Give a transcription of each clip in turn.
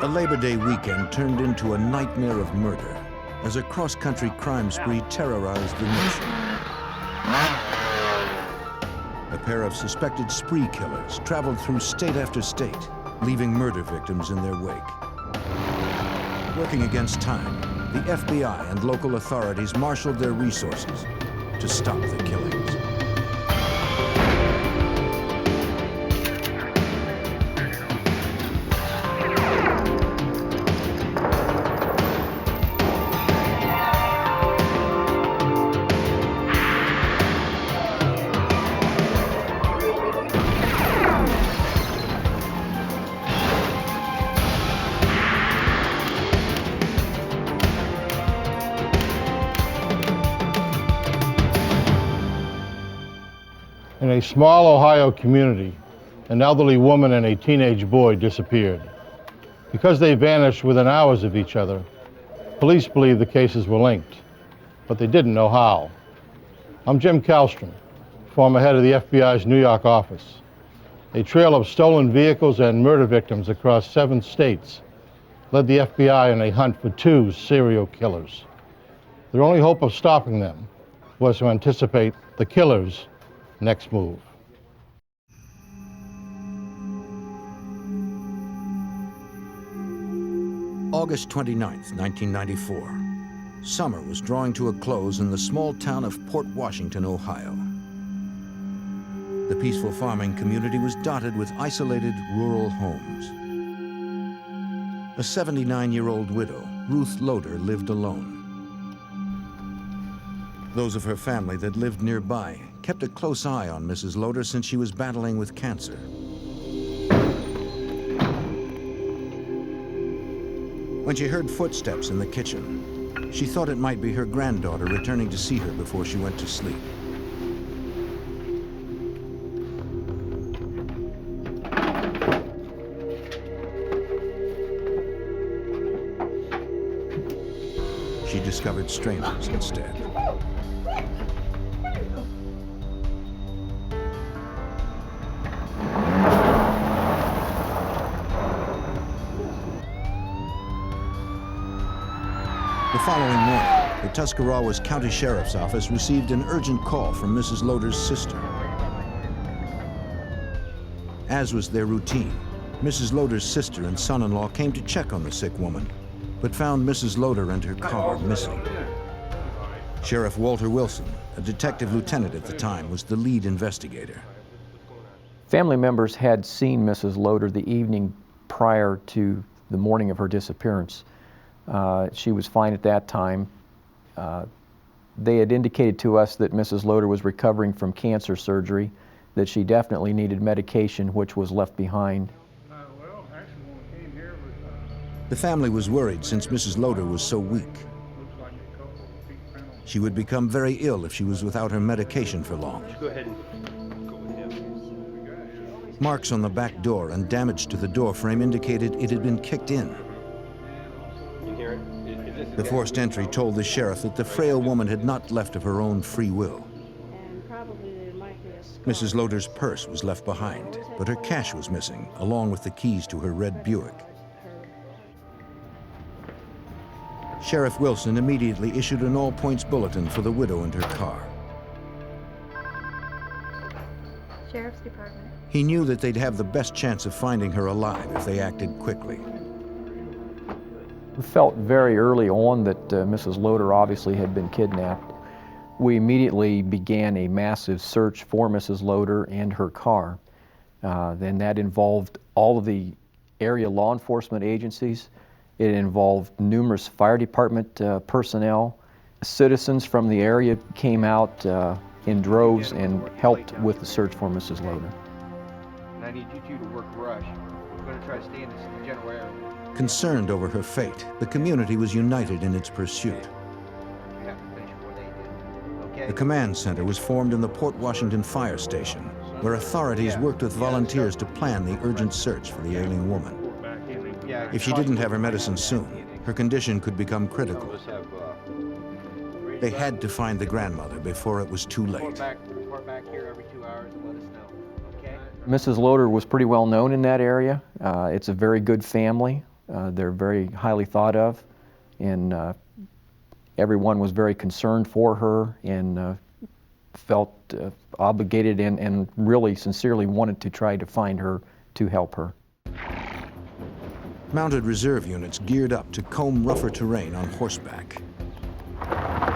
A Labor Day weekend turned into a nightmare of murder as a cross-country crime spree terrorized the nation. A pair of suspected spree killers traveled through state after state, leaving murder victims in their wake. Working against time, the FBI and local authorities marshaled their resources to stop the killings. In a small Ohio community, an elderly woman and a teenage boy disappeared. Because they vanished within hours of each other, police believe the cases were linked, but they didn't know how. I'm Jim Kallstrom, former head of the FBI's New York office. A trail of stolen vehicles and murder victims across 7 states led the FBI in a hunt for 2 serial killers. Their only hope of stopping them was to anticipate the killer's next move. August 29th, 1994. Summer was drawing to a close in the small town of Port Washington, Ohio. The peaceful farming community was dotted with isolated rural homes. A 79-year-old widow, Ruth Loader, lived alone. Those of her family that lived nearby kept a close eye on Mrs. Loader since she was battling with cancer. When she heard footsteps in the kitchen, she thought it might be her granddaughter returning to see her before she went to sleep. She discovered strangers instead. The following morning, the Tuscarawas County Sheriff's Office received an urgent call from Mrs. Loader's sister. As was their routine, Mrs. Loader's sister and son-in-law came to check on the sick woman, but found Mrs. Loader and her car missing. Sheriff Walter Wilson, a detective lieutenant at the time, was the lead investigator. Family members had seen Mrs. Loader the evening prior to the morning of her disappearance. She was fine at that time. They had indicated to us that Mrs. Loader was recovering from cancer surgery, that she definitely needed medication, which was left behind. The family was worried since Mrs. Loader was so weak. She would become very ill if she was without her medication for long. Marks on the back door and damage to the door frame indicated it had been kicked in. The forced entry told the sheriff that the frail woman had not left of her own free will. Mrs. Loader's purse was left behind, but her cash was missing, along with the keys to her red Buick. Sheriff Wilson immediately issued an all-points bulletin for the widow and her car. Sheriff's Department. He knew that they'd have the best chance of finding her alive if they acted quickly. We felt very early on that Mrs. Loader obviously had been kidnapped. We immediately began a massive search for Mrs. Loader and her car. Then that involved all of the area law enforcement agencies. It involved numerous fire department personnel. Citizens from the area came out in droves and helped with the search for Mrs. Loader. And I need you two to work rush. We're going to try to stay in this general area. Concerned over her fate, the community was united in its pursuit. The command center was formed in the Port Washington Fire Station, where authorities worked with volunteers to plan the urgent search for the ailing woman. If she didn't have her medicine soon, her condition could become critical. They had to find the grandmother before it was too late. Mrs. Loader was pretty well known in that area. It's a very good family. They're very highly thought of, and everyone was very concerned for her and felt obligated and really sincerely wanted to try to find her to help her. Mounted reserve units geared up to comb rougher terrain on horseback.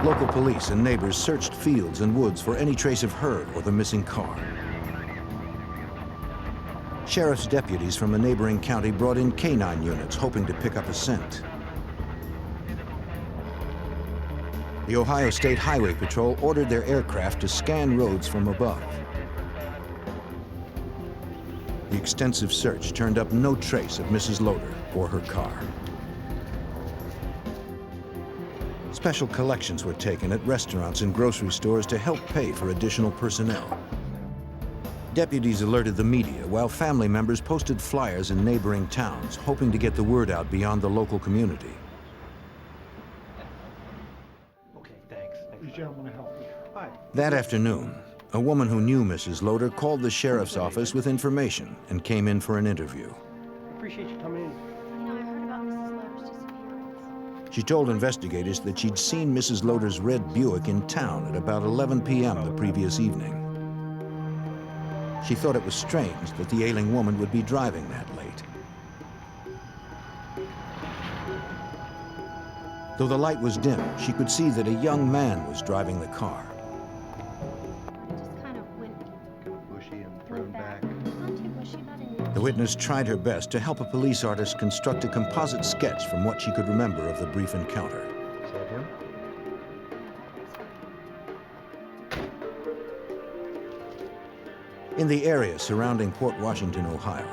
Local police and neighbors searched fields and woods for any trace of her or the missing car. Sheriff's deputies from a neighboring county brought in canine units hoping to pick up a scent. The Ohio State Highway Patrol ordered their aircraft to scan roads from above. The extensive search turned up no trace of Mrs. Loader or her car. Special collections were taken at restaurants and grocery stores to help pay for additional personnel. Deputies alerted the media while family members posted flyers in neighboring towns, hoping to get the word out beyond the local community. Okay, thanks. These gentlemen will help you. Hi. That afternoon, a woman who knew Mrs. Loader called the sheriff's office with information and came in for an interview. Appreciate you coming in. You know, I heard about Mrs. Loader's disappearance. She told investigators that she'd seen Mrs. Loader's red Buick in town at about 11 p.m. the previous evening. She thought it was strange that the ailing woman would be driving that late. Though the light was dim, she could see that a young man was driving the car. It just kind of went Bushy and thrown back. Not too bushy, about an inch. The witness tried her best to help a police artist construct a composite sketch from what she could remember of the brief encounter. Is that him? In the area surrounding Port Washington, Ohio,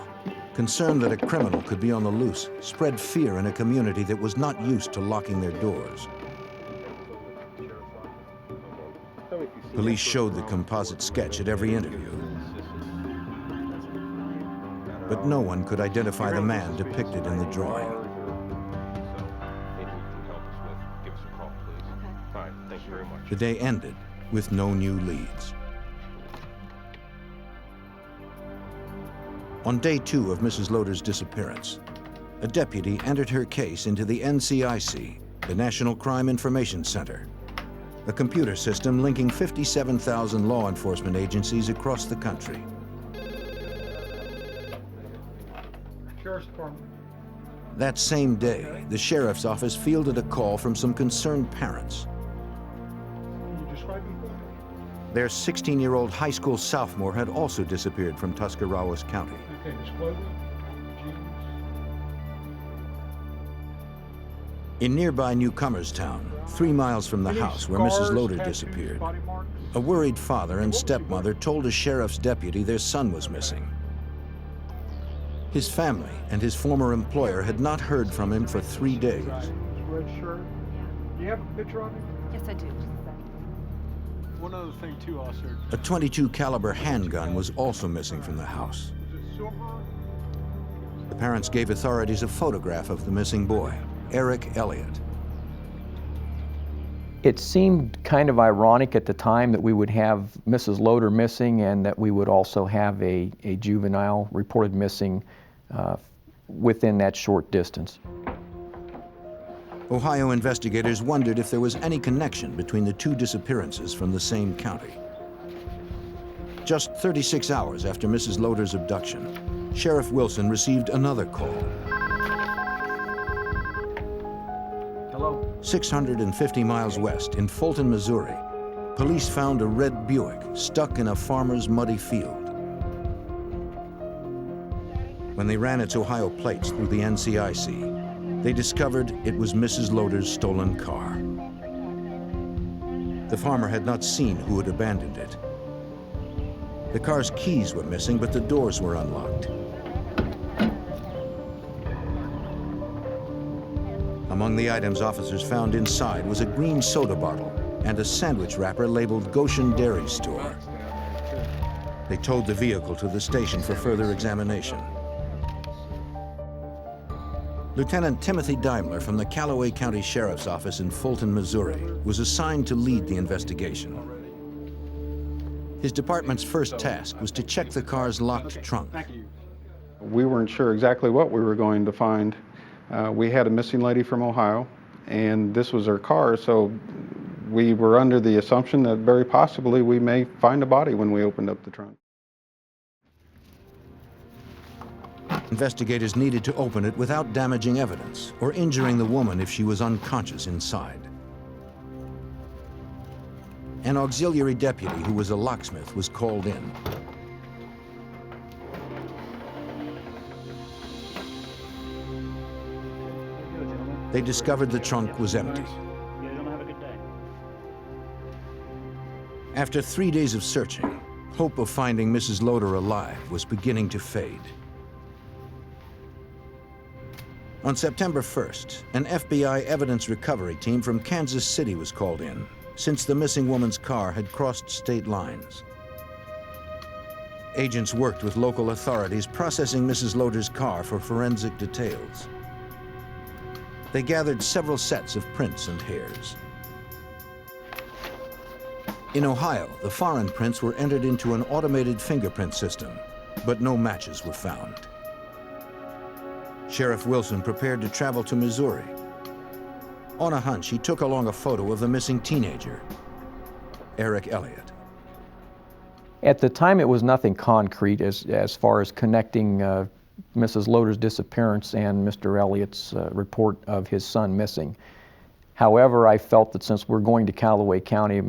concern that a criminal could be on the loose spread fear in a community that was not used to locking their doors. Police showed the composite sketch at every interview, but no one could identify the man depicted in the drawing. The day ended with no new leads. On day 2 of Mrs. Loader's disappearance, a deputy entered her case into the NCIC, the National Crime Information Center, a computer system linking 57,000 law enforcement agencies across the country. Sheriff's Department. That same day, the sheriff's office fielded a call from some concerned parents. Can you describe me for me? Their 16-year-old high school sophomore had also disappeared from Tuscarawas County. Okay, his clothing, jeans. In nearby Newcomerstown, 3 miles from the Any house where Mrs. scars, Loader tattoos, disappeared, body marks? a worried father and stepmother told a sheriff's deputy their son was missing. His family and his former employer had not heard from him for 3 days. His red shirt. Do you have a picture of him? Yes, I do. One other thing too, officer. A .22 caliber handgun was also missing from the house. Is it silver? The parents gave authorities a photograph of the missing boy, Eric Elliott. It seemed kind of ironic at the time that we would have Mrs. Loader missing and that we would also have a juvenile reported missing within that short distance. Ohio investigators wondered if there was any connection between the 2 disappearances from the same county. Just 36 hours after Mrs. Loader's abduction, Sheriff Wilson received another call. Hello. 650 miles west in Fulton, Missouri, police found a red Buick stuck in a farmer's muddy field. When they ran its Ohio plates through the NCIC, they discovered it was Mrs. Loader's stolen car. The farmer had not seen who had abandoned it. The car's keys were missing, but the doors were unlocked. Among the items officers found inside was a green soda bottle and a sandwich wrapper labeled Goshen Dairy Store. They towed the vehicle to the station for further examination. Lieutenant Timothy Daimler from the Callaway County Sheriff's Office in Fulton, Missouri, was assigned to lead the investigation. His department's first task was to check the car's locked trunk. Thank you. We weren't sure exactly what we were going to find, We had a missing lady from Ohio, and this was her car, so we were under the assumption that very possibly we may find a body when we opened up the trunk. Investigators needed to open it without damaging evidence or injuring the woman if she was unconscious inside. An auxiliary deputy who was a locksmith was called in. They discovered the trunk was empty. After 3 days of searching, hope of finding Mrs. Loader alive was beginning to fade. On September 1st, an FBI evidence recovery team from Kansas City was called in, since the missing woman's car had crossed state lines. Agents worked with local authorities processing Mrs. Loader's car for forensic details. They gathered several sets of prints and hairs. In Ohio, the foreign prints were entered into an automated fingerprint system, but no matches were found. Sheriff Wilson prepared to travel to Missouri. On a hunch, he took along a photo of the missing teenager, Eric Elliott. At the time, it was nothing concrete as far as connecting Mrs. Loader's disappearance and Mr. Elliott's report of his son missing. However, I felt that since we're going to Callaway County,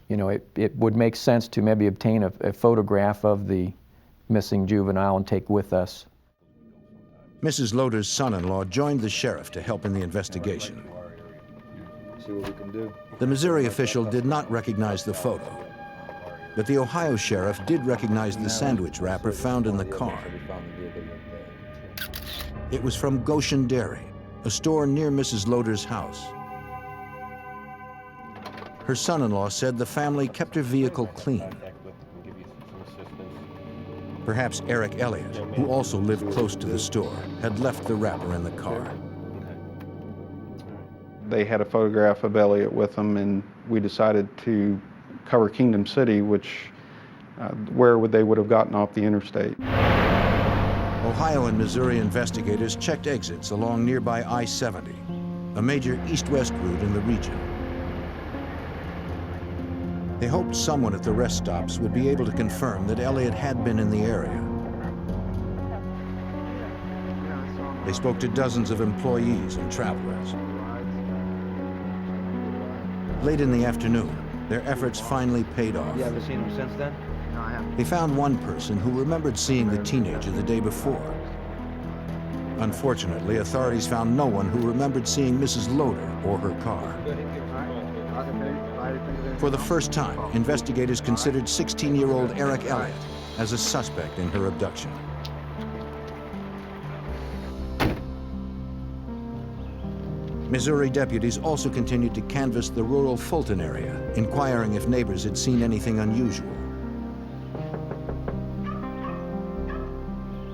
you know, it would make sense to maybe obtain a photograph of the missing juvenile and take with us. Mrs. Loader's son-in-law joined the sheriff to help in the investigation. See what we can do. The Missouri official did not recognize the photo, but the Ohio sheriff did recognize the sandwich wrapper found in the car. It was from Goshen Dairy, a store near Mrs. Loader's house. Her son-in-law said the family kept her vehicle clean. Perhaps Eric Elliott, who also lived close to the store, had left the wrapper in the car. They had a photograph of Elliott with them, and we decided to cover Kingdom City, where they would have gotten off the interstate. Ohio and Missouri investigators checked exits along nearby I-70, a major east-west route in the region. They hoped someone at the rest stops would be able to confirm that Elliott had been in the area. They spoke to dozens of employees and travelers. Late in the afternoon, their efforts finally paid off. You haven't seen him since then? No, I haven't. They found one person who remembered seeing the teenager the day before. Unfortunately, authorities found no one who remembered seeing Mrs. Loader or her car. For the first time, investigators considered 16-year-old Eric Elliott as a suspect in her abduction. Missouri deputies also continued to canvass the rural Fulton area, inquiring if neighbors had seen anything unusual.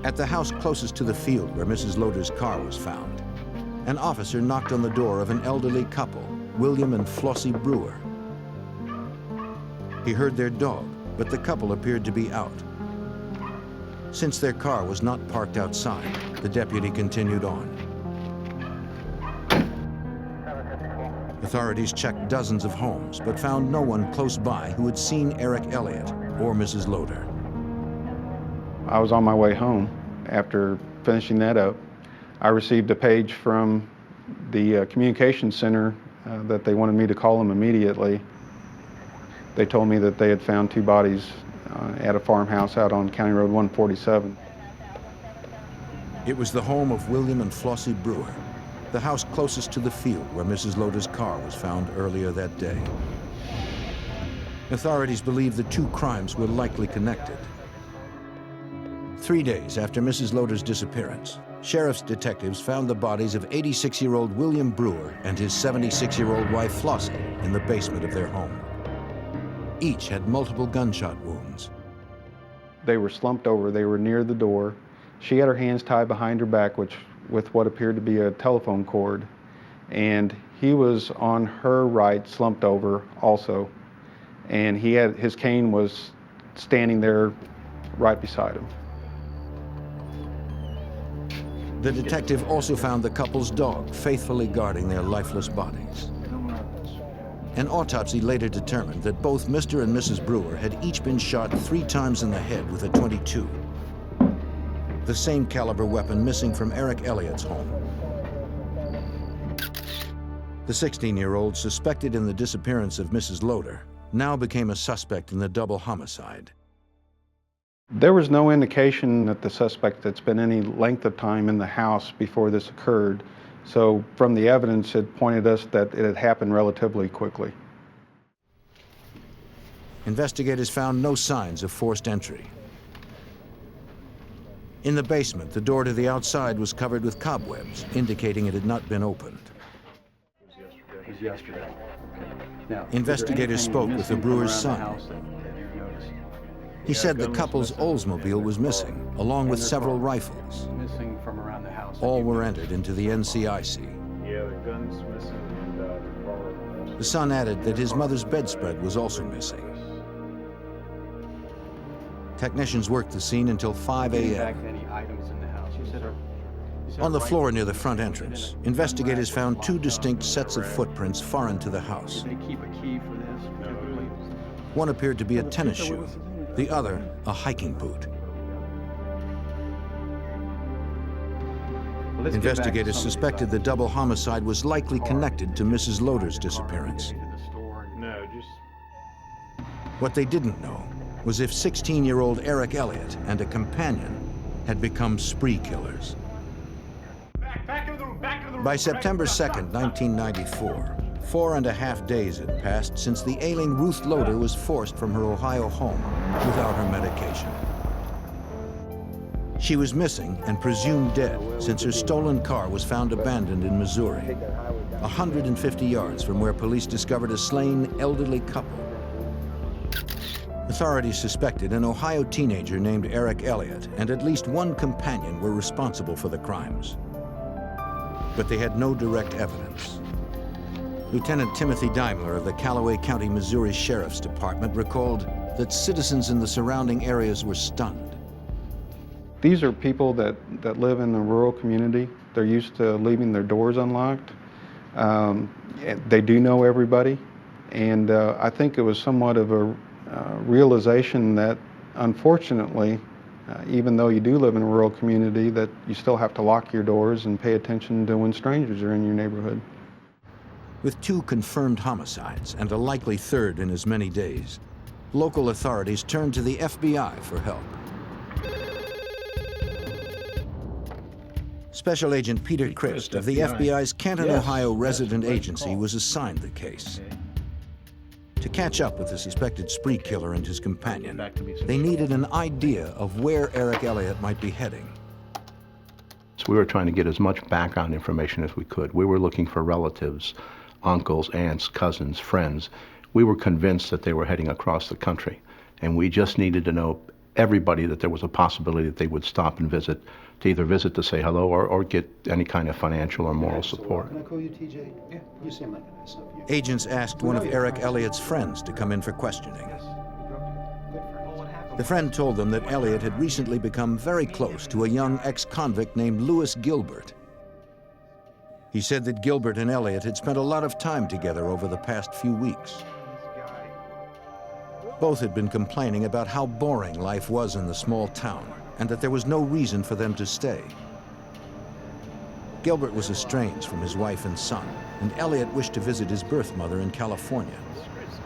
At the house closest to the field where Mrs. Loader's car was found, an officer knocked on the door of an elderly couple, William and Flossie Brewer. He heard their dog, but the couple appeared to be out. Since their car was not parked outside, the deputy continued on. Authorities checked dozens of homes, but found no one close by who had seen Eric Elliott or Mrs. Loader. I was on my way home. After finishing that up, I received a page from the communications center that they wanted me to call them immediately. They told me that they had found two bodies at a farmhouse out on County Road 147. It was the home of William and Flossie Brewer, the house closest to the field where Mrs. Loader's car was found earlier that day. Authorities believe the two crimes were likely connected. 3 days after Mrs. Loader's disappearance, sheriff's detectives found the bodies of 86-year-old William Brewer and his 76-year-old wife Flossie in the basement of their home. Each had multiple gunshot wounds. They were slumped over. They were near the door. She had her hands tied behind her back, with what appeared to be a telephone cord, and he was on her right, slumped over also, and his cane was standing there right beside him. The detective also found the couple's dog faithfully guarding their lifeless bodies. An autopsy later determined that both Mr. and Mrs. Brewer had each been shot 3 times in the head with a .22, the same caliber weapon missing from Eric Elliott's home. The 16-year-old suspected in the disappearance of Mrs. Loader now became a suspect in the double homicide. There was no indication that the suspect had spent any length of time in the house before this occurred. So from the evidence, it pointed us that it had happened relatively quickly. Investigators found no signs of forced entry. In the basement, the door to the outside was covered with cobwebs, indicating it had not been opened. It was yesterday. Now, Investigators spoke with the Brewer's son. He said the couple's Oldsmobile was missing, along with several rifles. Missing from around the house. All were entered into the NCIC. Yeah, the gun's missing and the car. The son added that his mother's bedspread was also missing. Technicians worked the scene until 5 a.m. Any items in the house? On the floor near the front entrance, investigators found 2 distinct sets of footprints foreign to the house. Did they keep a key for this? Typically? One appeared to be a tennis shoe, the other a hiking boot. Investigators suspected the double homicide was likely connected to Mrs. Loader's disappearance. No, just... What they didn't know was if 16-year-old Eric Elliott and a companion had become spree killers. By September 2nd, 1994, 4.5 days had passed since the ailing Ruth Loader was forced from her Ohio home without her medication. She was missing and presumed dead since her stolen car was found abandoned in Missouri, 150 yards from where police discovered a slain elderly couple. Authorities suspected an Ohio teenager named Eric Elliott and at least one companion were responsible for the crimes. But they had no direct evidence. Lieutenant Timothy Daimler of the Callaway County, Missouri Sheriff's Department recalled that citizens in the surrounding areas were stunned. These are people that live in the rural community. They're used to leaving their doors unlocked. They do know everybody. And I think it was somewhat of a realization that, unfortunately, even though you do live in a rural community, that you still have to lock your doors and pay attention to when strangers are in your neighborhood. With 2 confirmed homicides and a likely third in as many days, local authorities turned to the FBI for help. Special Agent Peter Christ of the FBI's Canton, Ohio resident agency was assigned the case. To catch up with the suspected spree killer and his companion, they needed an idea of where Eric Elliott might be heading. So we were trying to get as much background information as we could. We were looking for relatives, uncles, aunts, cousins, friends. We were convinced that they were heading across the country, and we just needed to know everybody that there was a possibility that they would stop and visit, to either visit to say hello or get any kind of financial or moral support. Can I call you TJ? Yeah. You seem like a nice enough. Agents asked one of Eric Elliott's friends to come in for questioning. The friend told them that Elliott had recently become very close to a young ex-convict named Lewis Gilbert. He said that Gilbert and Elliott had spent a lot of time together over the past few weeks. Both had been complaining about how boring life was in the small town and that there was no reason for them to stay. Gilbert was estranged from his wife and son, and Elliott wished to visit his birth mother in California.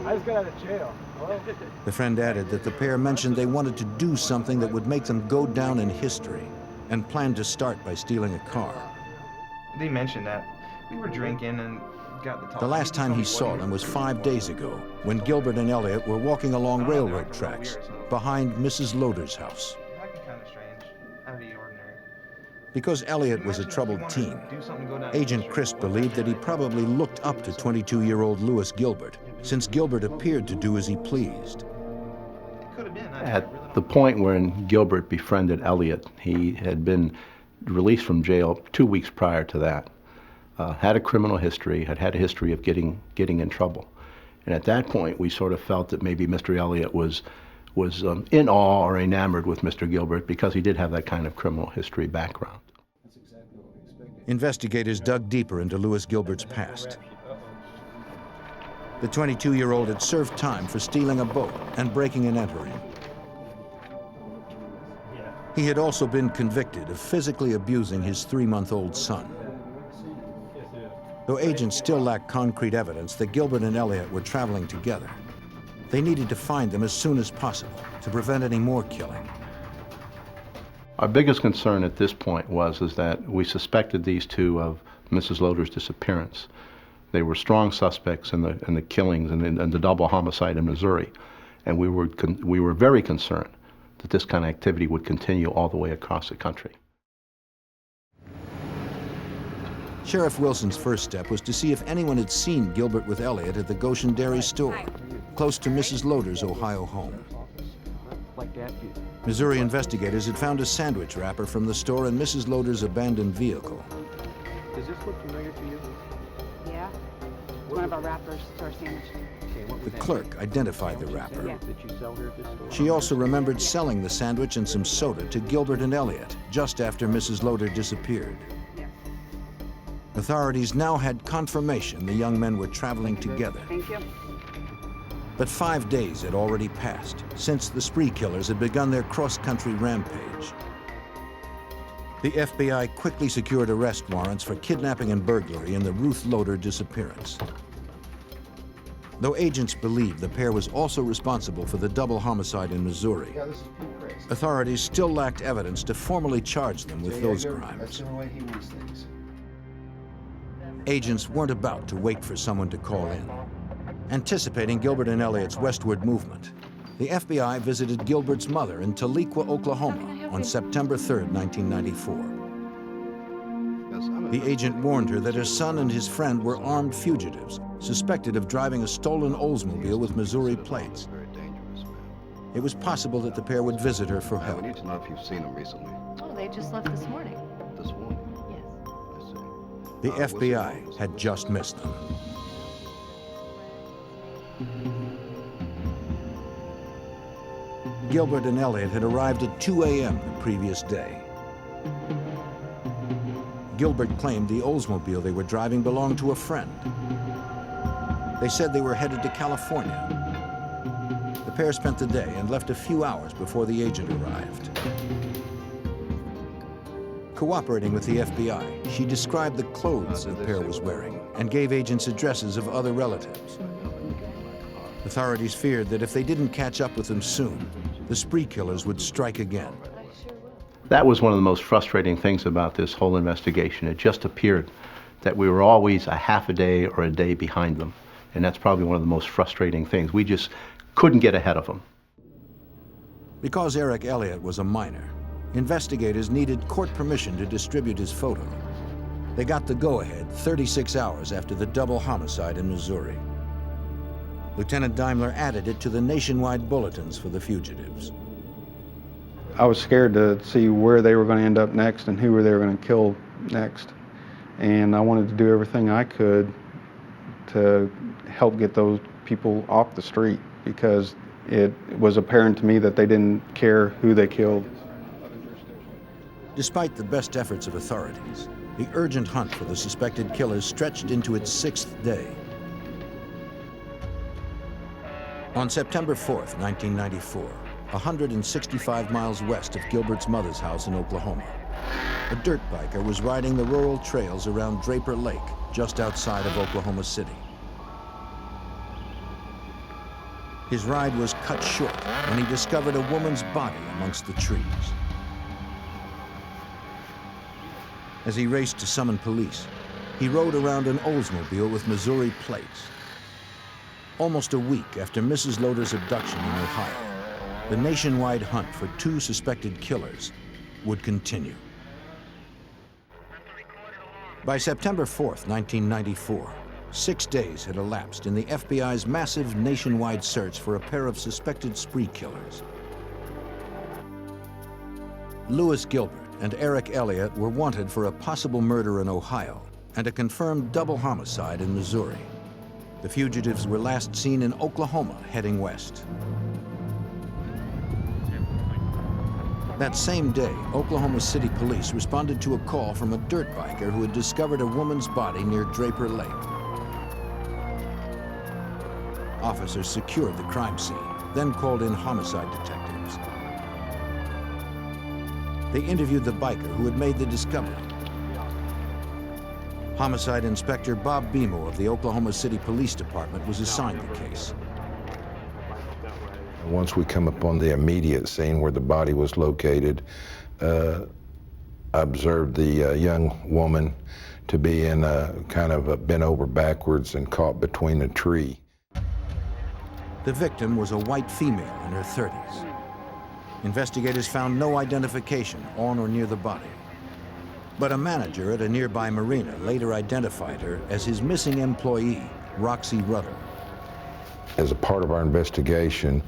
I just got out of jail. Hello? The friend added that the pair mentioned they wanted to do something that would make them go down in history and planned to start by stealing a car. They mentioned that. We were drinking and got the talk. The last time he saw them was 5 days ago, when Gilbert and Elliott were walking along railroad tracks behind Mrs. Loader's house. Acting kind of strange, out of the ordinary. Because Elliott was a troubled teen, Agent Christ believed that he probably looked up to 22-year-old Lewis Gilbert, since Gilbert appeared to do as he pleased. It could have been. At the point when Gilbert befriended Elliott, he had been released from jail 2 weeks prior to that. Had a criminal history, had a history of getting in trouble. And at that point, we sort of felt that maybe Mr. Elliott was in awe or enamored with Mr. Gilbert because he did have that kind of criminal history background. Investigators dug deeper into Louis Gilbert's past. The 22-year-old had served time for stealing a boat and breaking and entering. He had also been convicted of physically abusing his 3-month-old son. Though agents still lacked concrete evidence that Gilbert and Elliott were traveling together, they needed to find them as soon as possible to prevent any more killing. Our biggest concern at this point is that we suspected these two of Mrs. Loader's disappearance. They were strong suspects in the killings and the double homicide in Missouri, and we were very concerned that this kind of activity would continue all the way across the country. Sheriff Wilson's first step was to see if anyone had seen Gilbert with Elliott at the Goshen Dairy store, close to Mrs. Loader's Ohio home. Missouri investigators had found a sandwich wrapper from the store in Mrs. Loader's abandoned vehicle. Does this look familiar to you? Yeah, one of our wrappers to our sandwich. The clerk identified the wrapper. Did you sell her at this store? She also remembered selling the sandwich and some soda to Gilbert and Elliott just after Mrs. Loader disappeared. Yes. Authorities now had confirmation the young men were traveling together. Thank you. But 5 days had already passed since the spree killers had begun their cross-country rampage. The FBI quickly secured arrest warrants for kidnapping and burglary in the Ruth Loader disappearance. Though agents believed the pair was also responsible for the double homicide in Missouri, Yeah, this is pretty crazy. authorities still lacked evidence to formally charge them with those That's crimes. the way he wants things. Agents weren't about to wait for someone to call in. Anticipating Gilbert and Elliott's westward movement, the FBI visited Gilbert's mother in Tahlequah, Oklahoma on September 3, 1994. The agent warned her that her son and his friend were armed fugitives, suspected of driving a stolen Oldsmobile with Missouri plates. It was possible that the pair would visit her for I help. need to know if you've seen them recently. Oh, they just left this morning. This morning, Yes. I see. The What's the FBI name? had just missed them. Gilbert and Elliott had arrived at 2 a.m. the previous day. Gilbert claimed the Oldsmobile they were driving belonged to a friend. They said they were headed to California. The pair spent the day and left a few hours before the agent arrived. Cooperating with the FBI, she described the clothes the pair was wearing and gave agents addresses of other relatives. Authorities feared that if they didn't catch up with them soon, the spree killers would strike again. That was one of the most frustrating things about this whole investigation. It just appeared that we were always a half a day or a day behind them. And that's probably one of the most frustrating things. We just couldn't get ahead of them. Because Eric Elliott was a minor, investigators needed court permission to distribute his photo. They got the go-ahead 36 hours after the double homicide in Missouri. Lieutenant Daimler added it to the nationwide bulletins for the fugitives. I was scared to see where they were going to end up next and who they were going to kill next. And I wanted to do everything I could to help get those people off the street, because it was apparent to me that they didn't care who they killed. Despite the best efforts of authorities, the urgent hunt for the suspected killers stretched into its 6th day. On September 4th, 1994, 165 miles west of Gilbert's mother's house in Oklahoma, a dirt biker was riding the rural trails around Draper Lake, just outside of Oklahoma City. His ride was cut short when he discovered a woman's body amongst the trees. As he raced to summon police, he rode around an Oldsmobile with Missouri plates. Almost a week after Mrs. Loader's abduction in Ohio, the nationwide hunt for 2 suspected killers would continue. By September 4th, 1994, 6 days had elapsed in the FBI's massive nationwide search for a pair of suspected spree killers. Louis Gilbert and Eric Elliott were wanted for a possible murder in Ohio and a confirmed double homicide in Missouri. The fugitives were last seen in Oklahoma, heading west. That same day, Oklahoma City police responded to a call from a dirt biker who had discovered a woman's body near Draper Lake. Officers secured the crime scene, then called in homicide detectives. They interviewed the biker who had made the discovery. Homicide Inspector Bob Bemo of the Oklahoma City Police Department was assigned the case. Once we come upon the immediate scene where the body was located, I observed the young woman to be in a kind of a bent over backwards and caught between a tree. The victim was a white female in her 30s. Investigators found no identification on or near the body. But a manager at a nearby marina later identified her as his missing employee, Roxy Ruddle. As a part of our investigation,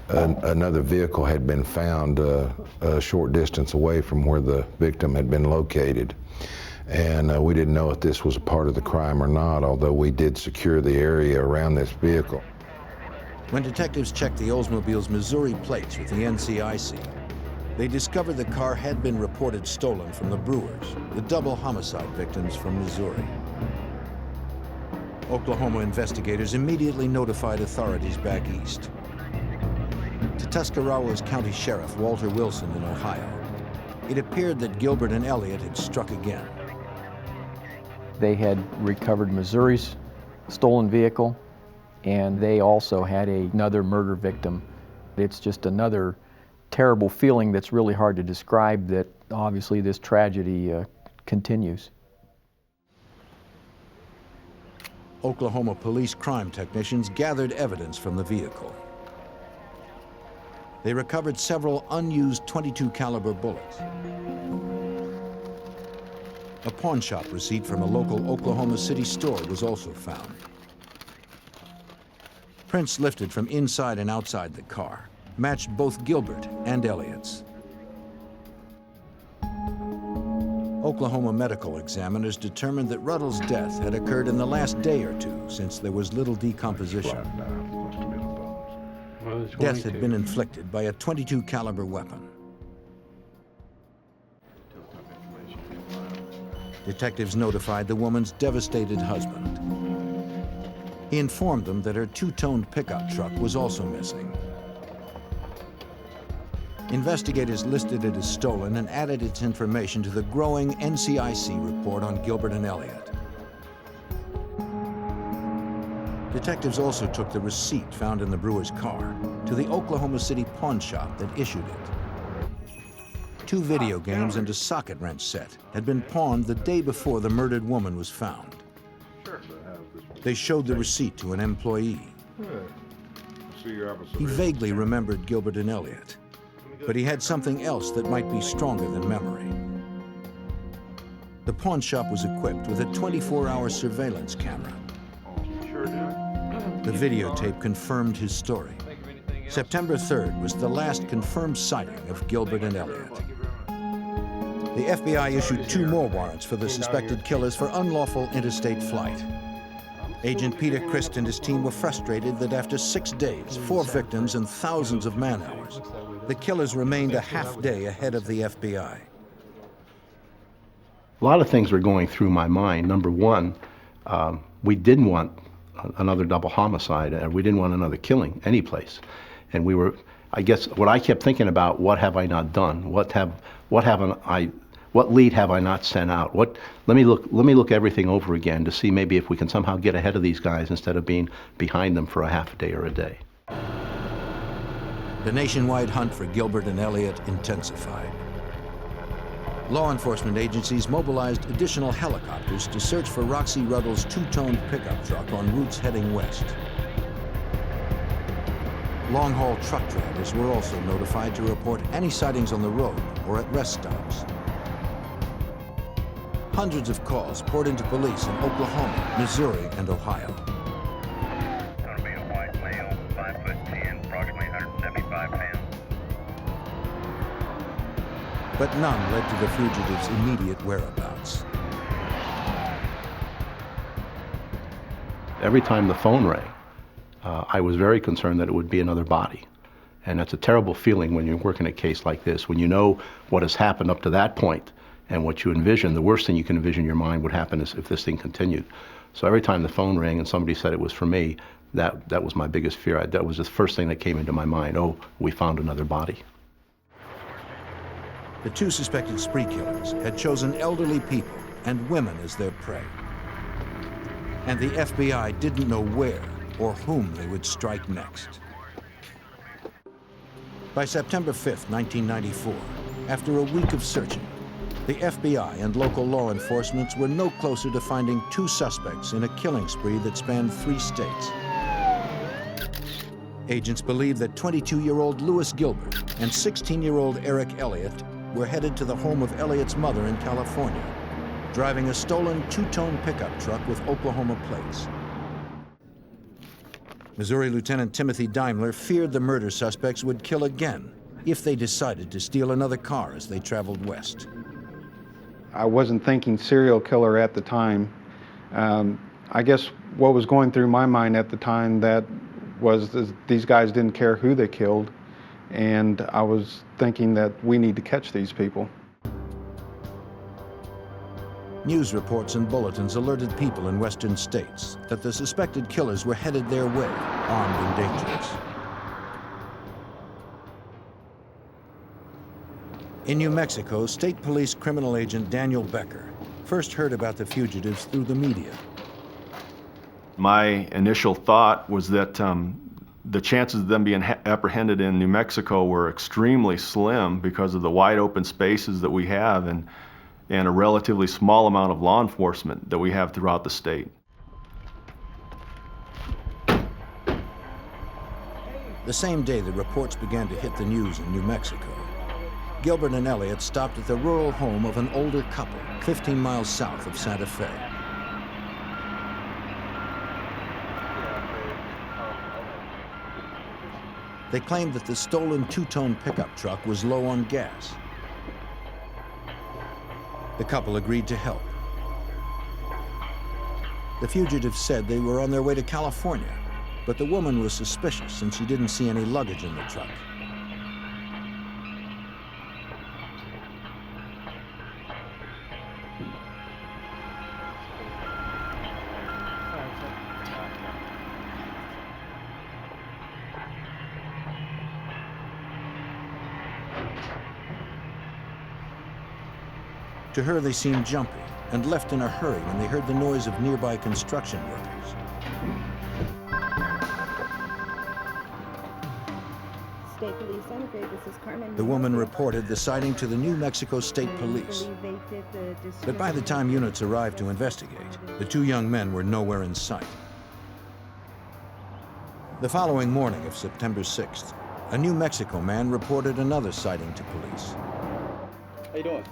another vehicle had been found a short distance away from where the victim had been located. And we didn't know if this was a part of the crime or not, although we did secure the area around this vehicle. When detectives checked the Oldsmobile's Missouri plates with the NCIC, they discovered the car had been reported stolen from the Brewers, the double homicide victims from Missouri. Oklahoma investigators immediately notified authorities back east. To Tuscarawas County Sheriff Walter Wilson in Ohio, it appeared that Gilbert and Elliott had struck again. They had recovered Missouri's stolen vehicle, and they also had another murder victim. It's just another terrible feeling that's really hard to describe, that obviously this tragedy continues. Oklahoma police crime technicians gathered evidence from the vehicle. They recovered several unused .22 caliber bullets. A pawn shop receipt from a local Oklahoma City store was also found. Prints lifted from inside and outside the car matched both Gilbert and Elliott's. Oklahoma medical examiners determined that Ruddle's death had occurred in the last day or two, since there was little decomposition. Death had been inflicted by a .22 caliber weapon. Detectives notified the woman's devastated husband. He informed them that her two-toned pickup truck was also missing. Investigators listed it as stolen and added its information to the growing NCIC report on Gilbert and Elliott. Detectives also took the receipt found in the Brewer's car to the Oklahoma City pawn shop that issued it. 2 video games and a socket wrench set had been pawned the day before the murdered woman was found. They showed the receipt to an employee. He vaguely remembered Gilbert and Elliott, but he had something else that might be stronger than memory. The pawn shop was equipped with a 24-hour surveillance camera. The videotape confirmed his story. September 3rd was the last confirmed sighting of Gilbert and Elliott. The FBI issued 2 more warrants for the suspected killers for unlawful interstate flight. Agent Peter Christ and his team were frustrated that after 6 days, 4 victims and thousands of man-hours, the killers remained a half day ahead of the FBI. A lot of things were going through my mind. Number one, we didn't want another double homicide, and we didn't want another killing anyplace. And we were, I guess, what I kept thinking about, what have I not done? What lead have I not sent out? Let me look everything over again to see maybe if we can somehow get ahead of these guys instead of being behind them for a half a day or a day. The nationwide hunt for Gilbert and Elliott intensified. Law enforcement agencies mobilized additional helicopters to search for Roxy Ruddle's 2-toned pickup truck on routes heading west. Long-haul truck drivers were also notified to report any sightings on the road or at rest stops. Hundreds of calls poured into police in Oklahoma, Missouri, and Ohio. Going to be a white male, 5'10", approximately 175 pounds. But none led to the fugitives' immediate whereabouts. Every time the phone rang, I was very concerned that it would be another body. And that's a terrible feeling when you're working a case like this, when you know what has happened up to that point and what you envision. The worst thing you can envision in your mind would happen is if this thing continued. So every time the phone rang and somebody said it was for me, that was my biggest fear. That was the first thing that came into my mind. Oh, we found another body. The two suspected spree killers had chosen elderly people and women as their prey. And the FBI didn't know where or whom they would strike next. By September 5th, 1994, after a week of searching, the FBI and local law enforcement were no closer to finding two suspects in a killing spree that spanned 3 states. Agents believe that 22-year-old Lewis Gilbert and 16-year-old Eric Elliott were headed to the home of Elliott's mother in California, driving a stolen 2-tone pickup truck with Oklahoma plates. Missouri Lieutenant Timothy Daimler feared the murder suspects would kill again if they decided to steal another car as they traveled west. I wasn't thinking serial killer at the time. I guess what was going through my mind at the time that was these guys didn't care who they killed, and I was thinking that we need to catch these people. News reports and bulletins alerted people in western states that the suspected killers were headed their way, armed and dangerous. In New Mexico, State Police criminal agent Daniel Becker first heard about the fugitives through the media. My initial thought was that the chances of them being apprehended in New Mexico were extremely slim because of the wide open spaces that we have and a relatively small amount of law enforcement that we have throughout the state. The same day the reports began to hit the news in New Mexico, Gilbert and Elliott stopped at the rural home of an older couple 15 miles south of Santa Fe. They claimed that the stolen 2-tone pickup truck was low on gas. The couple agreed to help. The fugitives said they were on their way to California, but the woman was suspicious since she didn't see any luggage in the truck. To her, they seemed jumpy and left in a hurry when they heard the noise of nearby construction workers. State Police Santa Fe, this is Carmen. The woman reported the sighting to the New Mexico State Police. But by the time units arrived to investigate, the two young men were nowhere in sight. The following morning of September 6th, a New Mexico man reported another sighting to police. How you doing?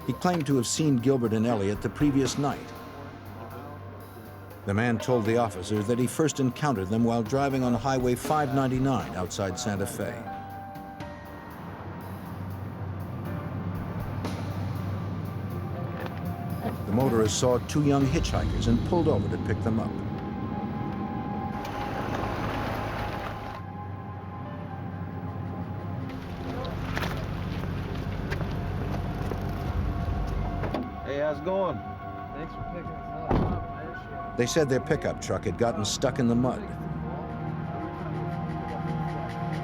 He claimed to have seen Gilbert and Elliott the previous night. The man told the officer that he first encountered them while driving on Highway 599 outside Santa Fe. The motorist saw two young hitchhikers and pulled over to pick them up. Hey, how's it going? Thanks for picking us up. They said their pickup truck had gotten stuck in the mud.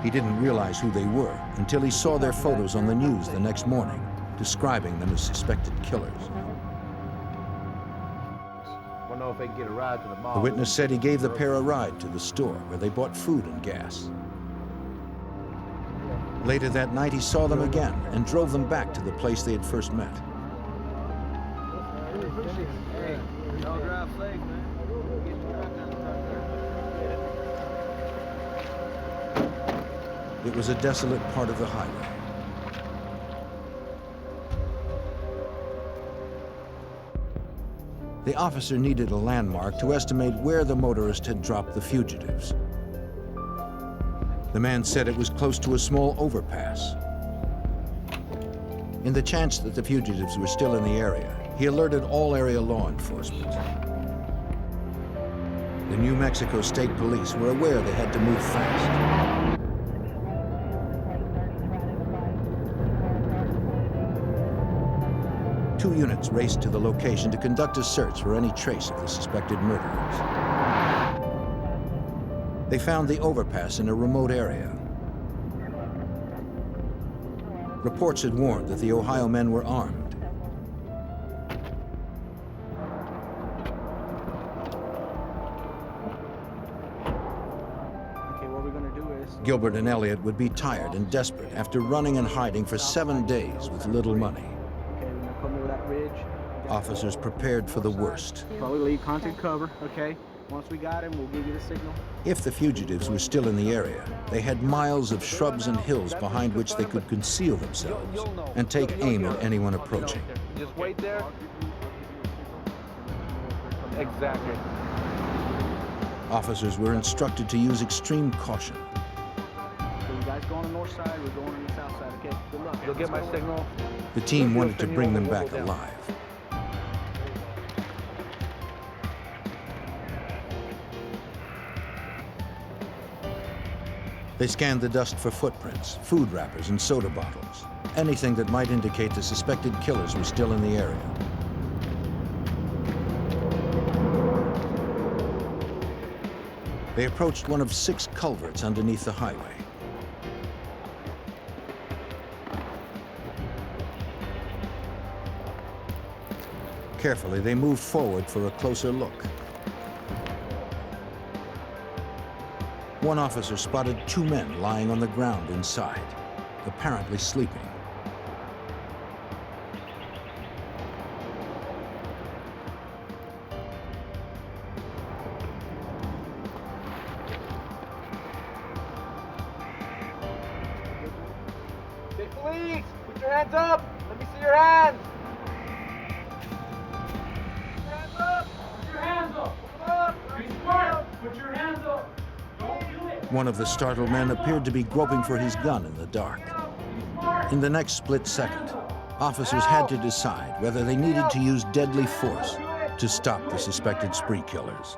He didn't realize who they were until he saw their photos on the news the next morning, describing them as suspected killers. I don't know if they can get a ride to the mall. The witness said he gave the pair a ride to the store where they bought food and gas. Later that night, he saw them again and drove them back to the place they had first met. Hey, y'all drive safe, man. Get your truck out there. It was a desolate part of the highway. The officer needed a landmark to estimate where the motorist had dropped the fugitives. The man said it was close to a small overpass. In the chance that the fugitives were still in the area, he alerted all area law enforcement. The New Mexico State Police were aware they had to move fast. 2 units raced to the location to conduct a search for any trace of the suspected murderers. They found the overpass in a remote area. Reports had warned that the Ohio men were armed. Gilbert and Elliott would be tired and desperate after running and hiding for 7 days with little money. Okay, we're gonna come over that ridge. Officers prepared for the worst. Probably leave constant cover, okay? Once we got him, we'll give you the signal. If the fugitives were still in the area, they had miles of shrubs and hills behind which they could conceal themselves and take aim at anyone approaching. Just wait there. Exactly. Officers were instructed to use extreme caution. So you guys go on the north side, we're going on the south side, okay? Good luck. You'll get my signal. The team wanted to bring them back alive. They scanned the dust for footprints, food wrappers, and soda bottles. Anything that might indicate the suspected killers were still in the area. They approached one of 6 culverts underneath the highway. Carefully, they moved forward for a closer look. One officer spotted 2 men lying on the ground inside, apparently sleeping. Hey, police! Put your hands up! Let me see your hands! Put your hands up! Put your hands up! Put them up! Be smart! Put your hands up! Don't do it! One of the startled men appeared to be groping for his gun in the dark. In the next split second, officers had to decide whether they needed to use deadly force to stop the suspected spree killers.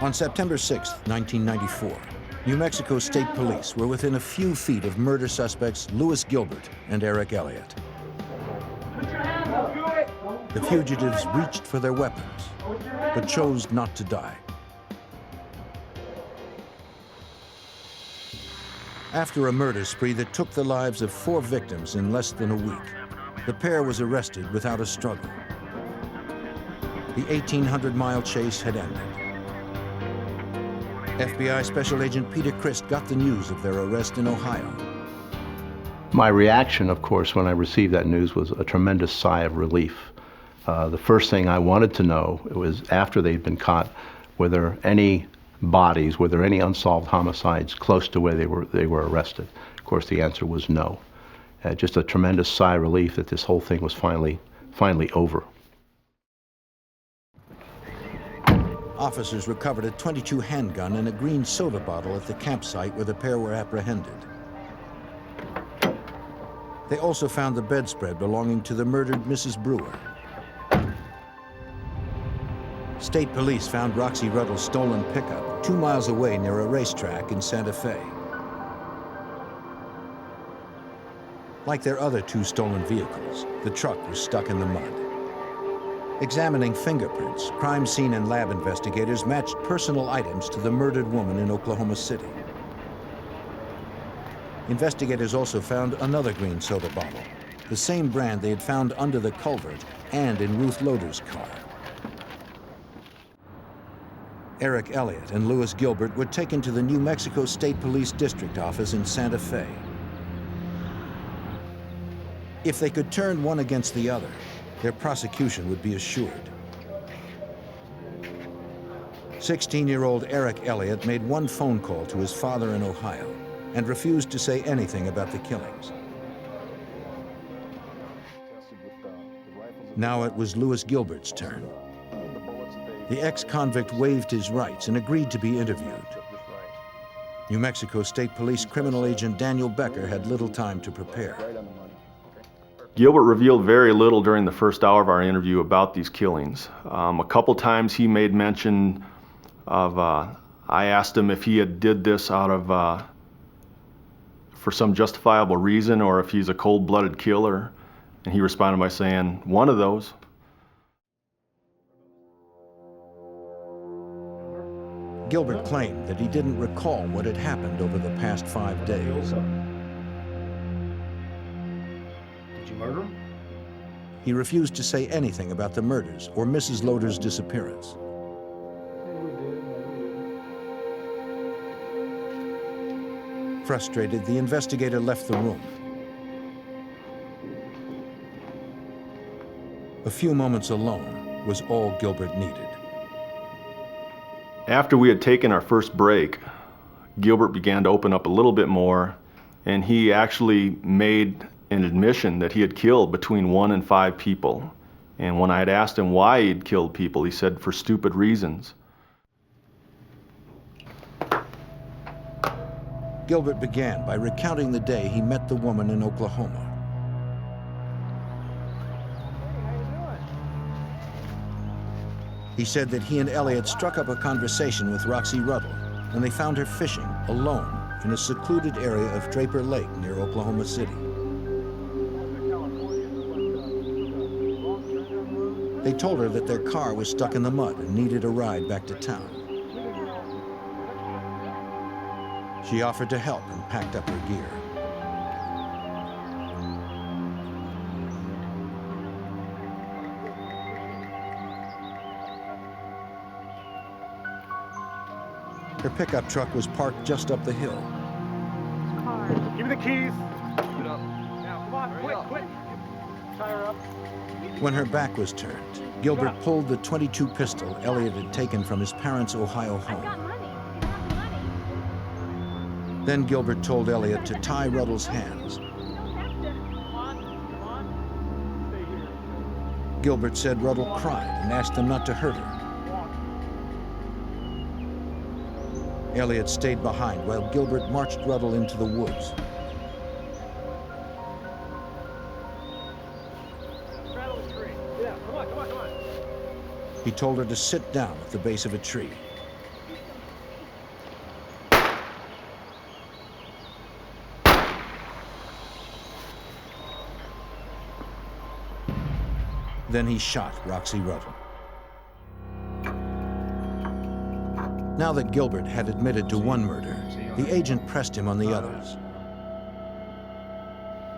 On September 6, 1994, New Mexico State Police were within a few feet of murder suspects Louis Gilbert and Eric Elliott. The fugitives reached for their weapons, but chose not to die. After a murder spree that took the lives of 4 victims in less than a week, the pair was arrested without a struggle. The 1,800-mile chase had ended. FBI Special Agent Peter Christ got the news of their arrest in Ohio. My reaction, of course, when I received that news was a tremendous sigh of relief. The first thing I wanted to know was, after they'd been caught, were there any bodies, were there any unsolved homicides close to where they were arrested? Of course, the answer was no. Just a tremendous sigh of relief that this whole thing was finally over. Officers recovered a .22 handgun and a green soda bottle at the campsite where the pair were apprehended. They also found the bedspread belonging to the murdered Mrs. Brewer. State police found Roxy Ruddle's stolen pickup 2 miles away near a racetrack in Santa Fe. Like their other 2 stolen vehicles, the truck was stuck in the mud. Examining fingerprints, crime scene and lab investigators matched personal items to the murdered woman in Oklahoma City. Investigators also found another green soda bottle, the same brand they had found under the culvert and in Ruth Loder's car. Eric Elliott and Louis Gilbert were taken to the New Mexico State Police District Office in Santa Fe. If they could turn one against the other, their prosecution would be assured. 16-year-old Eric Elliott made one phone call to his father in Ohio and refused to say anything about the killings. Now it was Louis Gilbert's turn. The ex-convict waived his rights and agreed to be interviewed. New Mexico State Police criminal agent Daniel Becker had little time to prepare. Gilbert revealed very little during the first hour of our interview about these killings. A couple times he made mention of, I asked him if he had did this out of, for some justifiable reason or if he's a cold-blooded killer. And he responded by saying, one of those. Gilbert claimed that he didn't recall what had happened over the past 5 days. Did you murder him? He refused to say anything about the murders or Mrs. Loader's disappearance. Frustrated, the investigator left the room. A few moments alone was all Gilbert needed. After we had taken our first break, Gilbert began to open up a little bit more, and he actually made an admission that he had killed between 1 and 5 people. And when I had asked him why he'd killed people, he said for stupid reasons. Gilbert began by recounting the day he met the woman in Oklahoma. He said that he and Elliot struck up a conversation with Roxy Ruddle when they found her fishing alone in a secluded area of Draper Lake near Oklahoma City. They told her that their car was stuck in the mud and needed a ride back to town. She offered to help and packed up her gear. Her pickup truck was parked just up the hill. Give me the keys. Keep it up. Now, come on, quick. Tie her up. When her back was turned, Gilbert pulled the .22 pistol Elliot had taken from his parents' Ohio home. Then Gilbert told Elliot to tie Ruddle's hands. Gilbert said Ruddle cried and asked them not to hurt her. Elliot stayed behind while Gilbert marched Ruddle into the woods. He told her to sit down at the base of a tree. Then he shot Roxy Ruddle. Now that Gilbert had admitted to one murder, the agent pressed him on the others.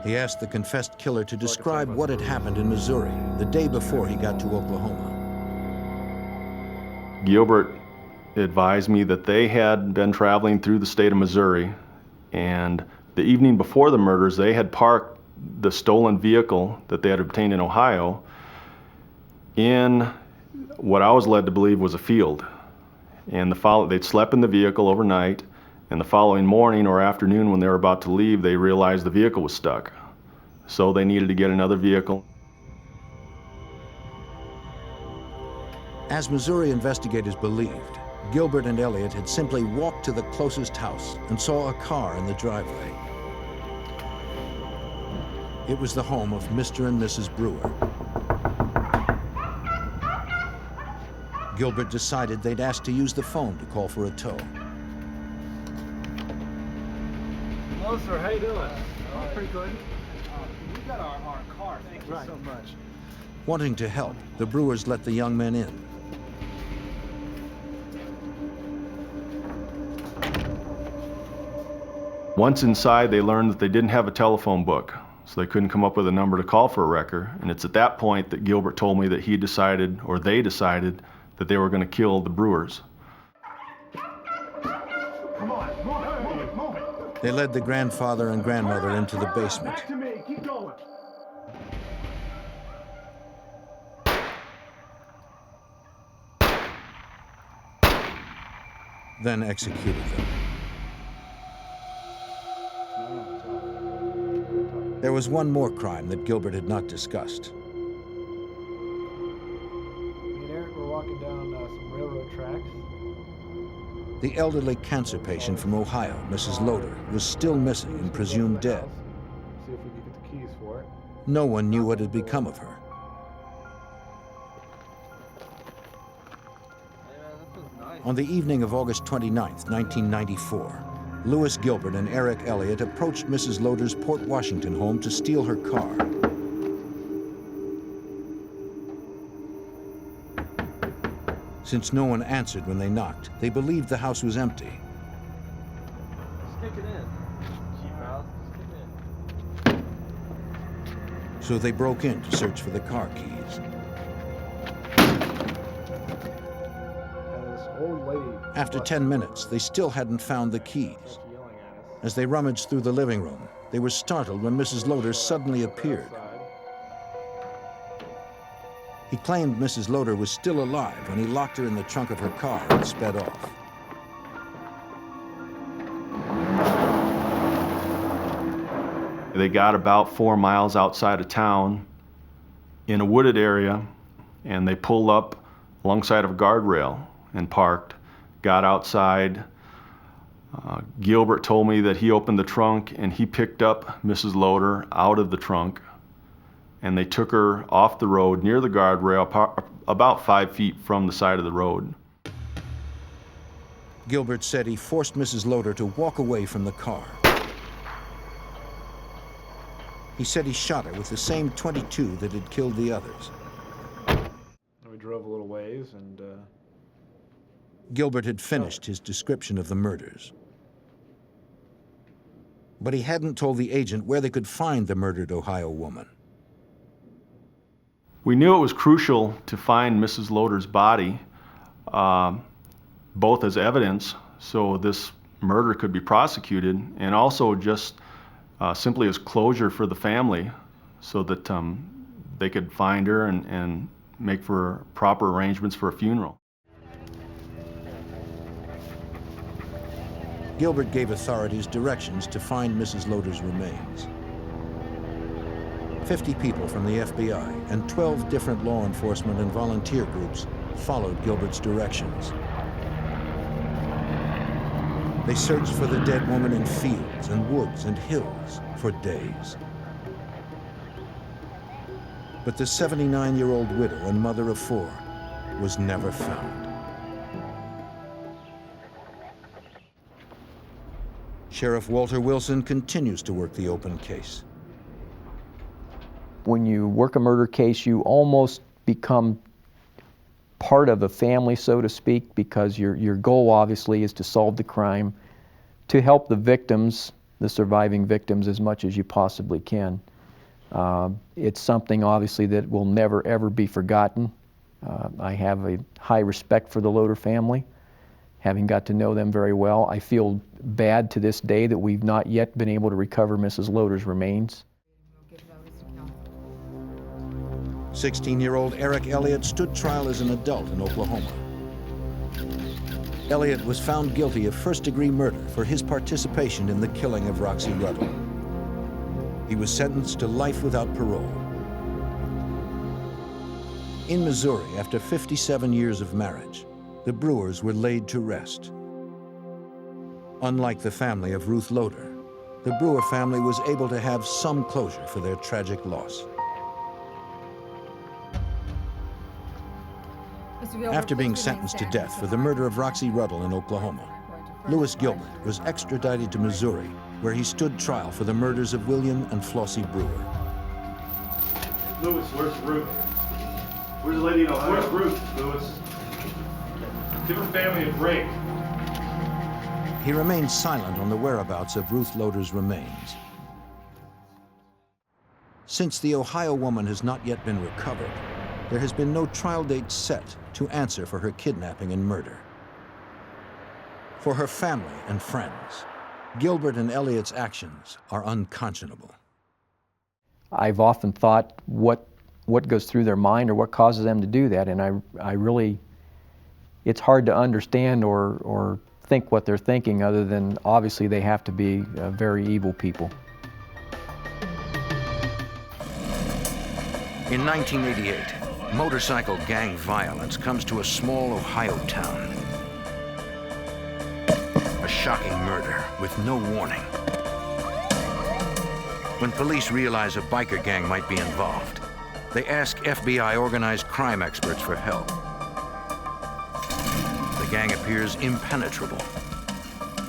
He asked the confessed killer to describe what had happened in Missouri the day before he got to Oklahoma. Gilbert advised me that they had been traveling through the state of Missouri, and the evening before the murders, they had parked the stolen vehicle that they had obtained in Ohio in what I was led to believe was a field. And they'd slept in the vehicle overnight, and the following morning or afternoon when they were about to leave, they realized the vehicle was stuck. So they needed to get another vehicle. As Missouri investigators believed, Gilbert and Elliot had simply walked to the closest house and saw a car in the driveway. It was the home of Mr. and Mrs. Brewer. Gilbert decided they'd ask to use the phone to call for a tow. Hello, sir. How you doing? Oh, pretty good. We got our car. Thank you so much. Wanting to help, the Brewers let the young men in. Once inside, they learned that they didn't have a telephone book, so they couldn't come up with a number to call for a wrecker. And it's at that point that Gilbert told me that he decided, or they decided, that they were going to kill the Brewers. Come on, move it. They led the grandfather and grandmother into the basement. Back to me. Keep going. Then executed them. There was one more crime that Gilbert had not discussed. Walking down some railroad tracks. The elderly cancer patient from Ohio, Mrs. Loader, was still missing and presumed dead. See if we can get the keys for it. No one knew what had become of her. On the evening of August 29th, 1994, Lewis Gilbert and Eric Elliott approached Mrs. Loader's Port Washington home to steal her car. Since no one answered when they knocked, they believed the house was empty. Stick it in. Cheap house, stick it in. So they broke in to search for the car keys. This old lady. After 10 minutes, they still hadn't found the keys. Yelling at us. As they rummaged through the living room, they were startled when Mrs. Loader suddenly appeared. He claimed Mrs. Loader was still alive when he locked her in the trunk of her car and sped off. They got about 4 miles outside of town in a wooded area, and they pulled up alongside of a guardrail and parked, got outside. Gilbert told me that he opened the trunk and he picked up Mrs. Loader out of the trunk, and they took her off the road near the guardrail, about 5 feet from the side of the road. Gilbert said he forced Mrs. Loader to walk away from the car. He said he shot her with the same .22 that had killed the others. We drove a little ways and Gilbert had finished his description of the murders. But he hadn't told the agent where they could find the murdered Ohio woman. We knew it was crucial to find Mrs. Loader's body, both as evidence so this murder could be prosecuted, and also just simply as closure for the family so that they could find her and make for proper arrangements for a funeral. Gilbert gave authorities directions to find Mrs. Loader's remains. 50 people from the FBI and 12 different law enforcement and volunteer groups followed Gilbert's directions. They searched for the dead woman in fields and woods and hills for days. But the 79-year-old widow and mother of 4 was never found. Sheriff Walter Wilson continues to work the open case. When you work a murder case, you almost become part of a family, so to speak, because your goal obviously is to solve the crime, to help the victims, the surviving victims, as much as you possibly can. It's something obviously that will never ever be forgotten. I have a high respect for the Loader family, having got to know them very well. I feel bad to this day that we've not yet been able to recover Mrs. Loader's remains. 16-year-old Eric Elliott stood trial as an adult in Oklahoma. Elliott was found guilty of first-degree murder for his participation in the killing of Roxy Ruddle. He was sentenced to life without parole. In Missouri, after 57 years of marriage, the Brewers were laid to rest. Unlike the family of Ruth Loader, the Brewer family was able to have some closure for their tragic loss. After being sentenced to death for the murder of Roxy Ruddle in Oklahoma, Lewis Gilbert was extradited to Missouri, where he stood trial for the murders of William and Flossie Brewer. Lewis, where's Ruth? Where's the lady in Ohio? Where's Ruth, Lewis? Give her family a break. He remained silent on the whereabouts of Ruth Loader's remains. Since the Ohio woman has not yet been recovered, there has been no trial date set to answer for her kidnapping and murder. For her family and friends, Gilbert and Elliott's actions are unconscionable. I've often thought what goes through their mind or what causes them to do that, and I really, it's hard to understand or think what they're thinking, other than obviously they have to be very evil people. In 1988, motorcycle gang violence comes to a small Ohio town. A shocking murder with no warning. When police realize a biker gang might be involved, they ask FBI organized crime experts for help. The gang appears impenetrable.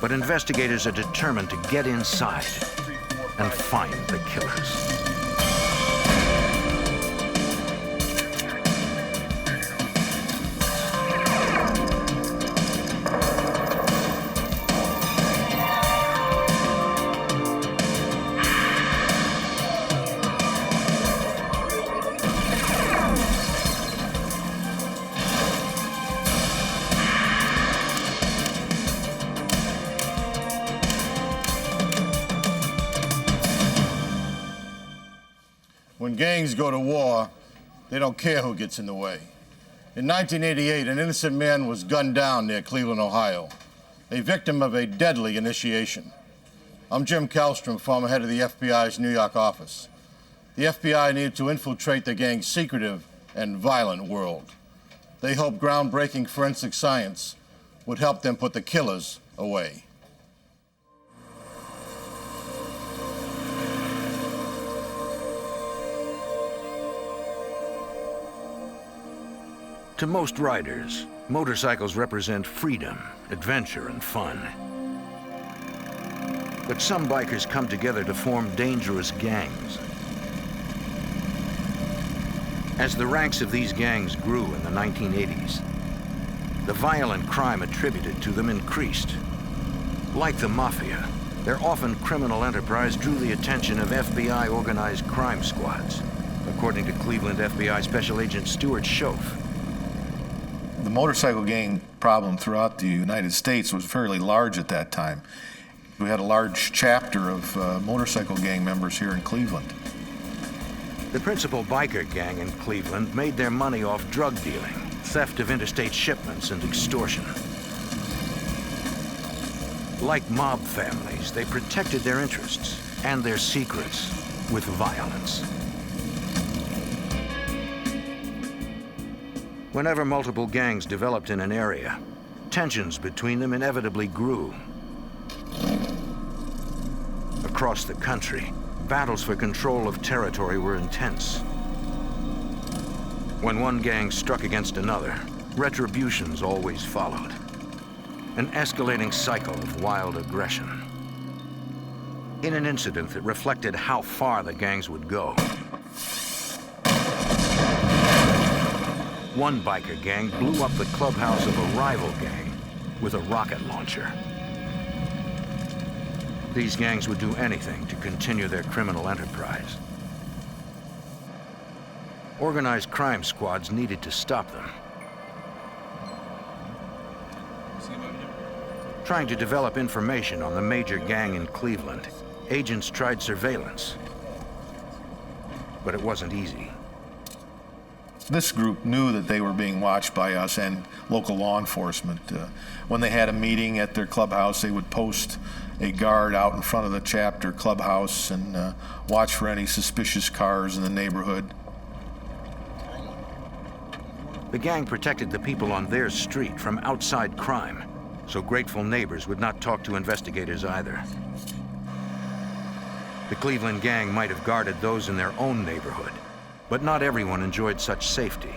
But investigators are determined to get inside and find the killers. When gangs go to war, they don't care who gets in the way. In 1988, an innocent man was gunned down near Cleveland, Ohio, a victim of a deadly initiation. I'm Jim Kallstrom, former head of the FBI's New York office. The FBI needed to infiltrate the gang's secretive and violent world. They hoped groundbreaking forensic science would help them put the killers away. To most riders, motorcycles represent freedom, adventure, and fun. But some bikers come together to form dangerous gangs. As the ranks of these gangs grew in the 1980s, the violent crime attributed to them increased. Like the mafia, their often criminal enterprise drew the attention of FBI organized crime squads, according to Cleveland FBI Special Agent Stuart Schoaf. The motorcycle gang problem throughout the United States was fairly large at that time. We had a large chapter of motorcycle gang members here in Cleveland. The principal biker gang in Cleveland made their money off drug dealing, theft of interstate shipments, and extortion. Like mob families, they protected their interests and their secrets with violence. Whenever multiple gangs developed in an area, tensions between them inevitably grew. Across the country, battles for control of territory were intense. When one gang struck against another, retributions always followed. An escalating cycle of wild aggression. In an incident that reflected how far the gangs would go, one biker gang blew up the clubhouse of a rival gang with a rocket launcher. These gangs would do anything to continue their criminal enterprise. Organized crime squads needed to stop them. Trying to develop information on the major gang in Cleveland, agents tried surveillance, but it wasn't easy. This group knew that they were being watched by us and local law enforcement. When they had a meeting at their clubhouse, they would post a guard out in front of the chapter clubhouse and watch for any suspicious cars in the neighborhood. The gang protected the people on their street from outside crime, so grateful neighbors would not talk to investigators either. The Cleveland gang might have guarded those in their own neighborhood, but not everyone enjoyed such safety.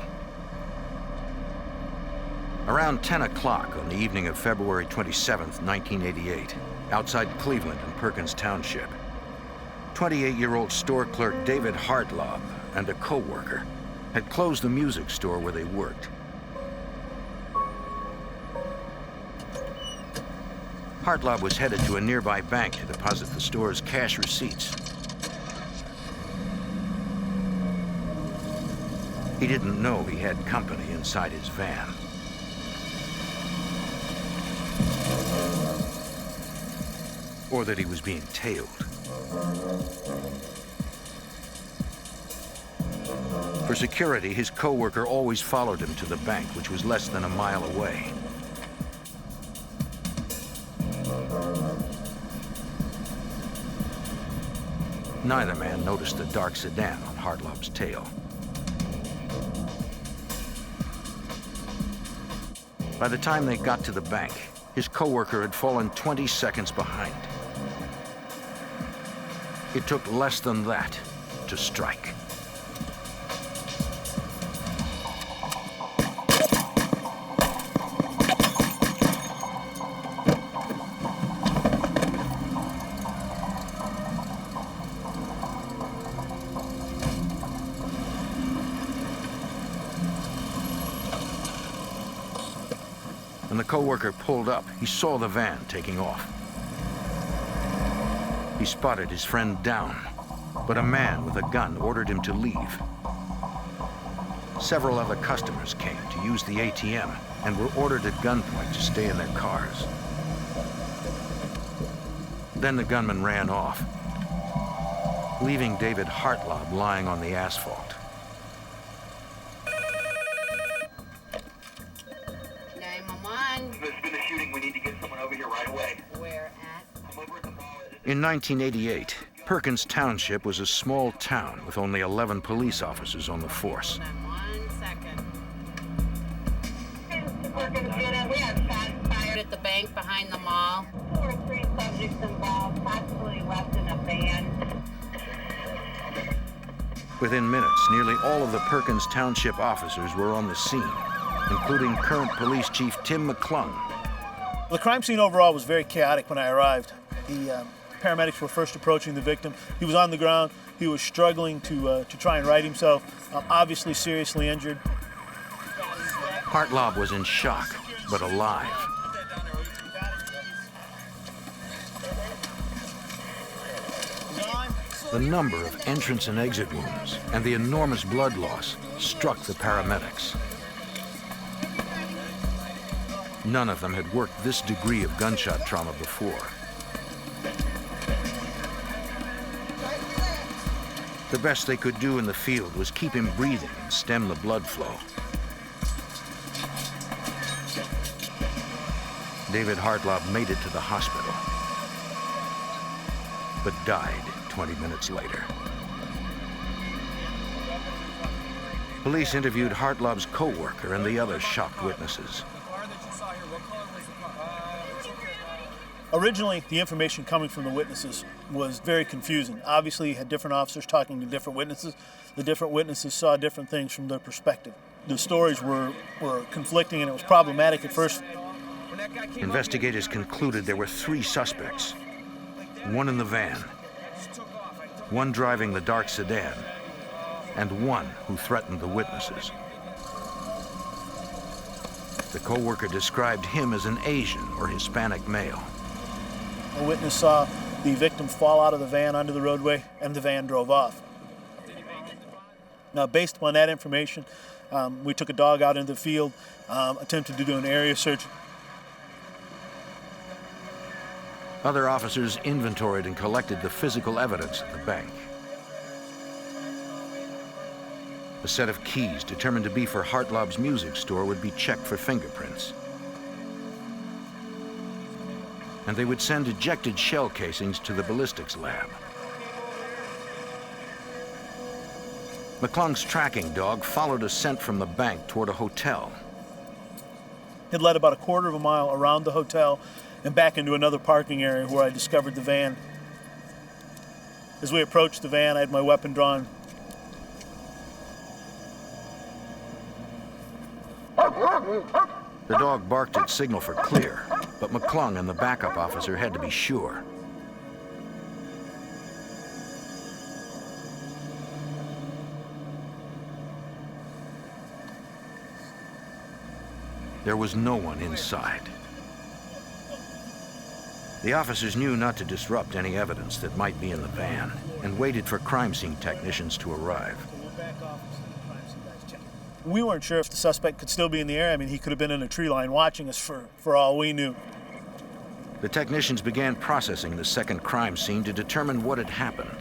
Around 10 o'clock on the evening of February 27th, 1988, outside Cleveland in Perkins Township, 28-year-old store clerk David Hartlob and a co-worker had closed the music store where they worked. Hartlob was headed to a nearby bank to deposit the store's cash receipts. He didn't know he had company inside his van. Or that he was being tailed. For security, his co-worker always followed him to the bank, which was less than a mile away. Neither man noticed the dark sedan on Hartlob's tail. By the time they got to the bank, his co-worker had fallen 20 seconds behind. It took less than that to strike. When the co-worker pulled up, he saw the van taking off. He spotted his friend down, but a man with a gun ordered him to leave. Several other customers came to use the ATM and were ordered at gunpoint to stay in their cars. Then the gunman ran off, leaving David Hartlob lying on the asphalt. 911. There's been a shooting. We need to get someone over here right away. Where at? I'm over at the mall. In 1988, Perkins Township was a small town with only 11 police officers on the force. Hold on 1 second. We have shots fired at the bank behind the mall. 2 or 3 subjects involved, possibly left in a van. Within minutes, nearly all of the Perkins Township officers were on the scene, including current police chief Tim McClung. The crime scene overall was very chaotic when I arrived. The paramedics were first approaching the victim. He was on the ground. He was struggling to try and right himself, obviously seriously injured. Hartlob was in shock, but alive. The number of entrance and exit wounds and the enormous blood loss struck the paramedics. None of them had worked this degree of gunshot trauma before. The best they could do in the field was keep him breathing and stem the blood flow. David Hartlob made it to the hospital, but died 20 minutes later. Police interviewed Hartlob's co-worker and the other shocked witnesses. Originally, the information coming from the witnesses was very confusing. Obviously, you had different officers talking to different witnesses. The different witnesses saw different things from their perspective. The stories were conflicting, and it was problematic at first. Investigators concluded there were 3 suspects. One in the van, one driving the dark sedan, and one who threatened the witnesses. The co-worker described him as an Asian or Hispanic male. A witness saw the victim fall out of the van onto the roadway, and the van drove off. Now, based upon that information, we took a dog out into the field, attempted to do an area search. Other officers inventoried and collected the physical evidence at the bank. A set of keys determined to be for Hartlob's music store would be checked for fingerprints. And they would send ejected shell casings to the ballistics lab. McClung's tracking dog followed a scent from the bank toward a hotel. It led about a quarter of a mile around the hotel and back into another parking area where I discovered the van. As we approached the van, I had my weapon drawn. The dog barked its signal for clear, but McClung and the backup officer had to be sure. There was no one inside. The officers knew not to disrupt any evidence that might be in the van and waited for crime scene technicians to arrive. We weren't sure if the suspect could still be in the area. I mean, he could have been in a tree line watching us for all we knew. The technicians began processing the second crime scene to determine what had happened.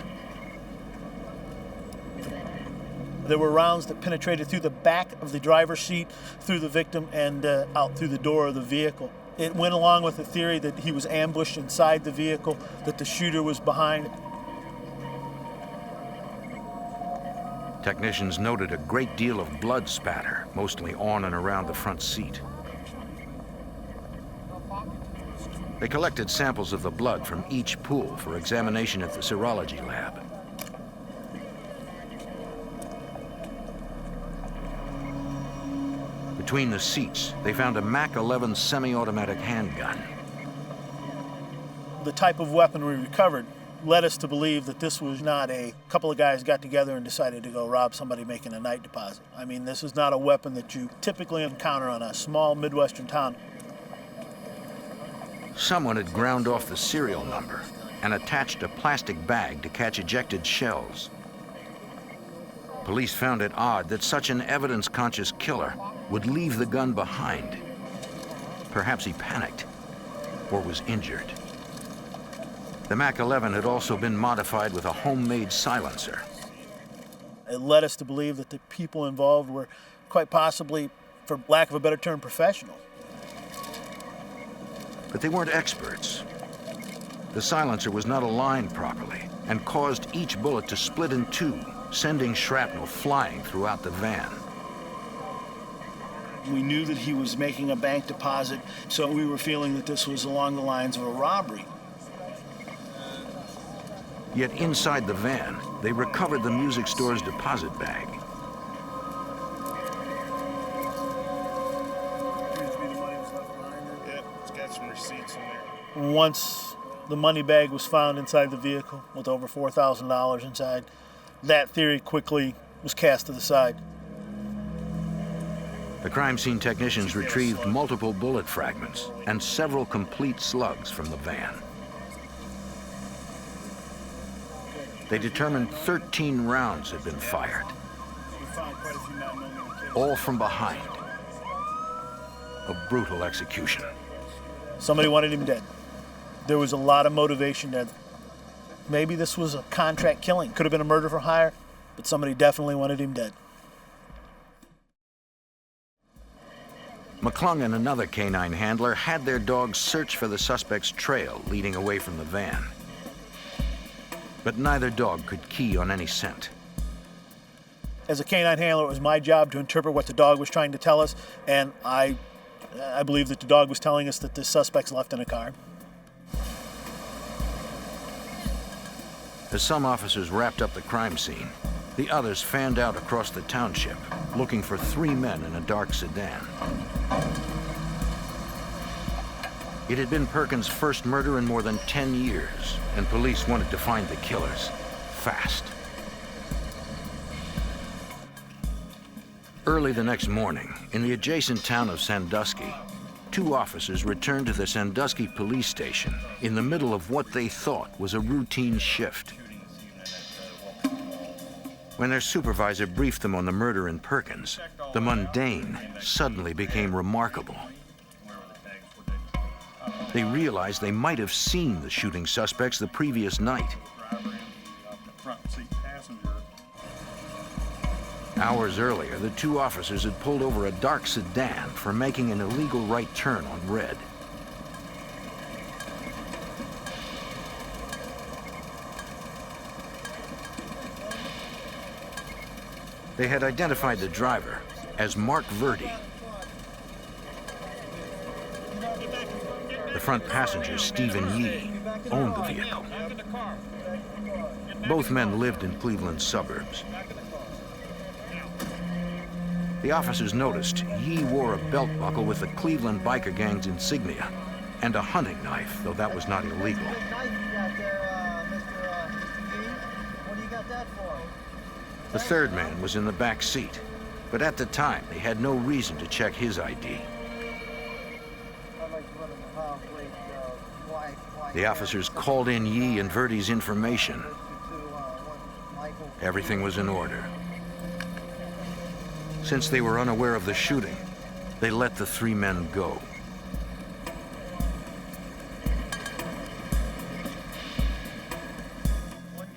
There were rounds that penetrated through the back of the driver's seat, through the victim, and out through the door of the vehicle. It went along with the theory that he was ambushed inside the vehicle, that the shooter was behind. Technicians noted a great deal of blood spatter, mostly on and around the front seat. They collected samples of the blood from each pool for examination at the serology lab. Between the seats, they found a Mac 11 semi-automatic handgun. The type of weapon we recovered led us to believe that this was not a couple of guys got together and decided to go rob somebody making a night deposit. I mean, this is not a weapon that you typically encounter on a small Midwestern town. Someone had ground off the serial number and attached a plastic bag to catch ejected shells. Police found it odd that such an evidence-conscious killer would leave the gun behind. Perhaps he panicked or was injured. The Mac-11 had also been modified with a homemade silencer. It led us to believe that the people involved were quite possibly, for lack of a better term, professional. But they weren't experts. The silencer was not aligned properly and caused each bullet to split in two, sending shrapnel flying throughout the van. We knew that he was making a bank deposit, so we were feeling that this was along the lines of a robbery. Yet inside the van, they recovered the music store's deposit bag. Yeah, it's got some receipts in there. Once the money bag was found inside the vehicle with over $4,000 inside, that theory quickly was cast to the side. The crime scene technicians retrieved multiple bullet fragments and several complete slugs from the van. They determined 13 rounds had been fired, all from behind. A brutal execution. Somebody wanted him dead. There was a lot of motivation there. Maybe this was a contract killing. Could have been a murder for hire, but somebody definitely wanted him dead. McClung and another canine handler had their dogs search for the suspect's trail leading away from the van. But neither dog could key on any scent. As a canine handler, it was my job to interpret what the dog was trying to tell us, and I believe that the dog was telling us that the suspect's left in a car. As some officers wrapped up the crime scene, the others fanned out across the township, looking for 3 men in a dark sedan. It had been Perkins' first murder in more than 10 years, and police wanted to find the killers fast. Early the next morning, in the adjacent town of Sandusky, 2 officers returned to the Sandusky police station in the middle of what they thought was a routine shift. When their supervisor briefed them on the murder in Perkins, the mundane suddenly became remarkable. They realized they might have seen the shooting suspects the previous night. Hours earlier, the 2 officers had pulled over a dark sedan for making an illegal right turn on red. They had identified the driver as Mark Verdi. The front passenger, Stephen Yee, owned the vehicle. Both men lived in Cleveland's suburbs. The officers noticed Yee wore a belt buckle with the Cleveland biker gang's insignia and a hunting knife, though that was not illegal. The third man was in the back seat, but at the time they had no reason to check his ID. The officers called in Yee and Verdi's information. Everything was in order. Since they were unaware of the shooting, they let the 3 men go.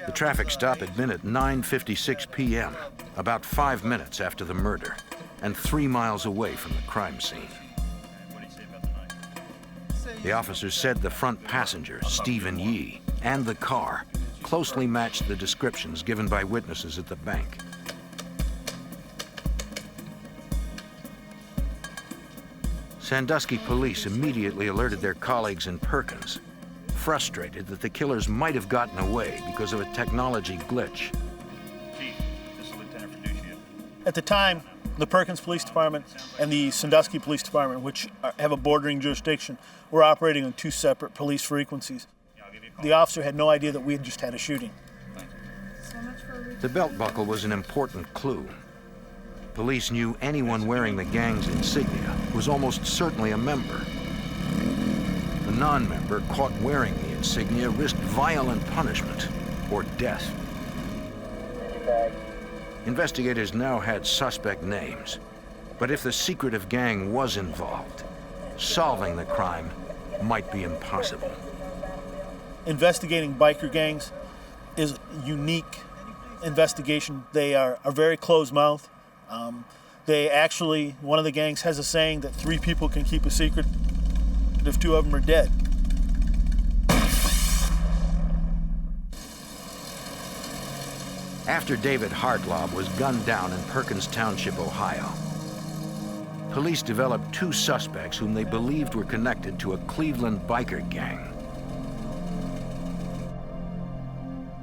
The traffic stop had been at 9:56 p.m., about 5 minutes after the murder, and 3 miles away from the crime scene. The officers said the front passenger, Stephen Yee, and the car closely matched the descriptions given by witnesses at the bank. Sandusky police immediately alerted their colleagues in Perkins, frustrated that the killers might have gotten away because of a technology glitch. Chief, this is Lieutenant Fiducia. At the time, the Perkins Police Department and the Sandusky Police Department, which have a bordering jurisdiction, were operating on 2 separate police frequencies. The officer had no idea that we had just had a shooting. The belt buckle was an important clue. Police knew anyone wearing the gang's insignia was almost certainly a member. The non-member caught wearing the insignia risked violent punishment or death. Investigators now had suspect names, but if the secretive gang was involved, solving the crime might be impossible. Investigating biker gangs is a unique investigation. They are very closed-mouthed. They actually, one of the gangs has a saying that 3 people can keep a secret if 2 of them are dead. After David Hartlaub was gunned down in Perkins Township, Ohio, police developed 2 suspects whom they believed were connected to a Cleveland biker gang.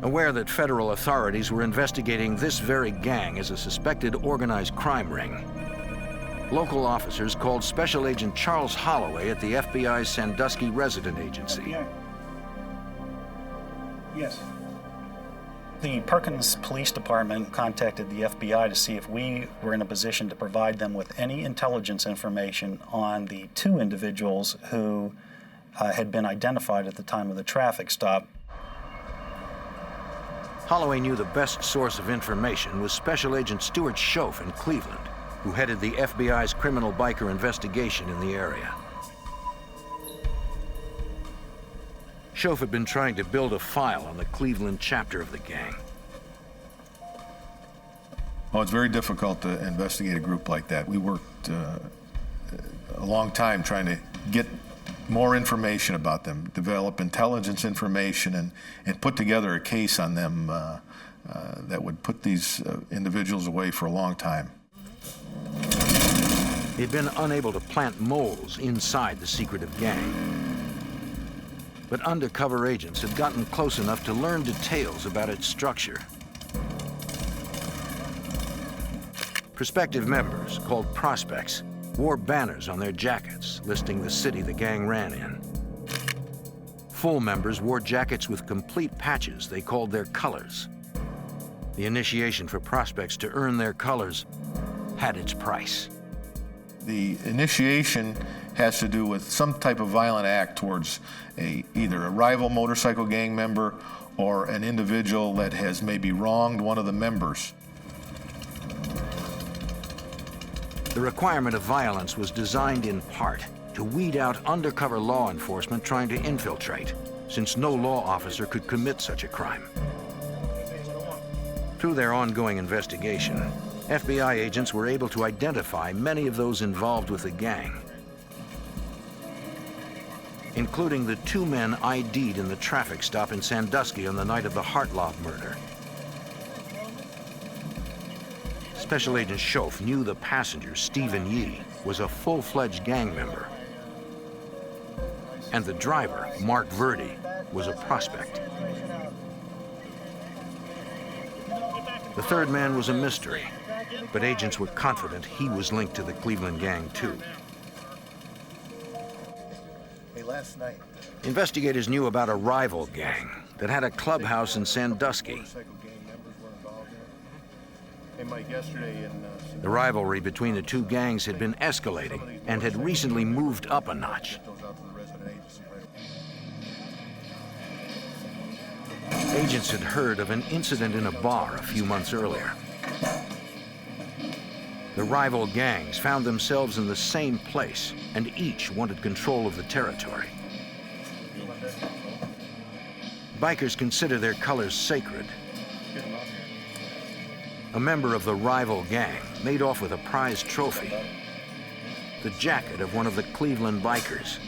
Aware that federal authorities were investigating this very gang as a suspected organized crime ring, local officers called Special Agent Charles Holloway at the FBI's Sandusky resident agency. Yes. The Perkins Police Department contacted the FBI to see if we were in a position to provide them with any intelligence information on the 2 individuals who had been identified at the time of the traffic stop. Holloway knew the best source of information was Special Agent Stuart Schoaf in Cleveland, who headed the FBI's criminal biker investigation in the area. Schoaf had been trying to build a file on the Cleveland chapter of the gang. Well, it's very difficult to investigate a group like that. We worked a long time trying to get more information about them, develop intelligence information, and put together a case on them that would put these individuals away for a long time. He'd been unable to plant moles inside the secretive gang. But undercover agents had gotten close enough to learn details about its structure. Prospective members, called prospects, wore banners on their jackets listing the city the gang ran in. Full members wore jackets with complete patches they called their colors. The initiation for prospects to earn their colors had its price. The initiation has to do with some type of violent act towards either a rival motorcycle gang member or an individual that has maybe wronged one of the members. The requirement of violence was designed in part to weed out undercover law enforcement trying to infiltrate, since no law officer could commit such a crime. Through their ongoing investigation, FBI agents were able to identify many of those involved with the gang, including the 2 men ID'd in the traffic stop in Sandusky on the night of the Hartlaub murder. Special Agent Schoaf knew the passenger, Stephen Yee, was a full-fledged gang member. And the driver, Mark Verdi, was a prospect. The 3rd man was a mystery, but agents were confident he was linked to the Cleveland gang, too. Hey, last night, Investigators knew about a rival gang that had a clubhouse in Sandusky. The rivalry between the 2 gangs had been escalating and had recently moved up a notch. Agents had heard of an incident in a bar a few months earlier. The rival gangs found themselves in the same place, and each wanted control of the territory. Bikers consider their colors sacred. A member of the rival gang made off with a prized trophy, the jacket of one of the Cleveland bikers.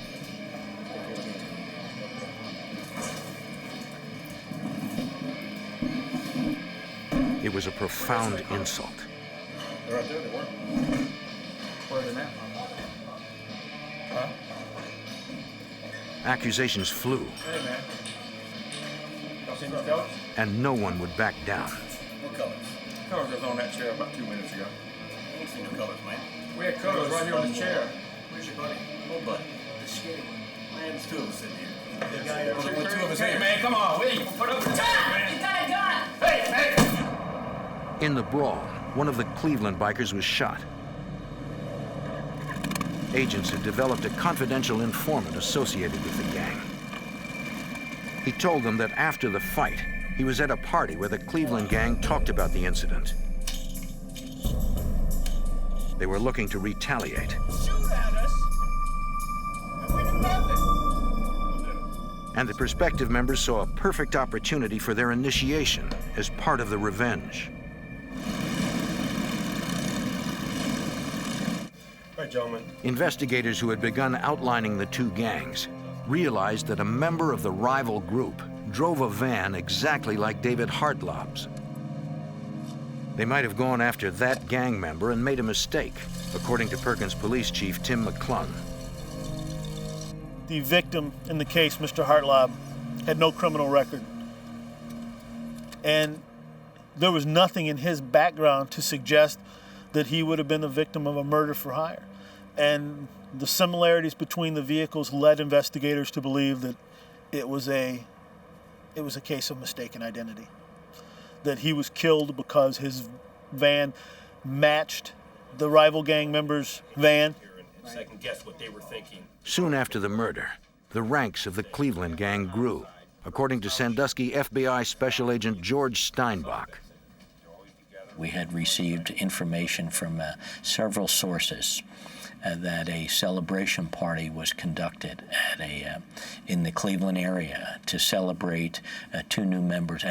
It was a profound insult. They're right there, they were. Where are they now? Huh? Accusations flew, Hey, man. Y'all seen these colors? and no one would back down. What colors? Colors was on that chair about 2 minutes ago. I ain't seen no colors, man. We had colors right here on the chair. Where's your buddy? What buddy? The skinny one. Man, there's 2 of us in here. The guy Well, with 2 of us hey, here. man, come on. We ain't gonna put up with that, man. got a gun! Hey, hey! In the brawl, one of the Cleveland bikers was shot. agents had developed a confidential informant associated with the gang. He told them that after the fight, he was at a party where the Cleveland gang talked about the incident. They were looking to retaliate. Shoot at us, and we do nothing. And the prospective members saw a perfect opportunity for their initiation as part of the revenge. All right, gentlemen. Investigators who had begun outlining the two gangs realized that a member of the rival group drove a van exactly like David Hartlob's. They might have gone after that gang member and made a mistake, according to Perkins Police Chief Tim McClung. The victim in the case, Mr. Hartlob, had no criminal record. And there was nothing in his background to suggest that he would have been the victim of a murder for hire. And the similarities between the vehicles led investigators to believe that it was a case of mistaken identity. That he was killed because his van matched the rival gang member's van. Second guess what they were thinking. Soon after the murder, the ranks of the Cleveland gang grew, according to Sandusky FBI Special Agent George Steinbach. We had received information from several sources that a celebration party was conducted at in the Cleveland area to celebrate at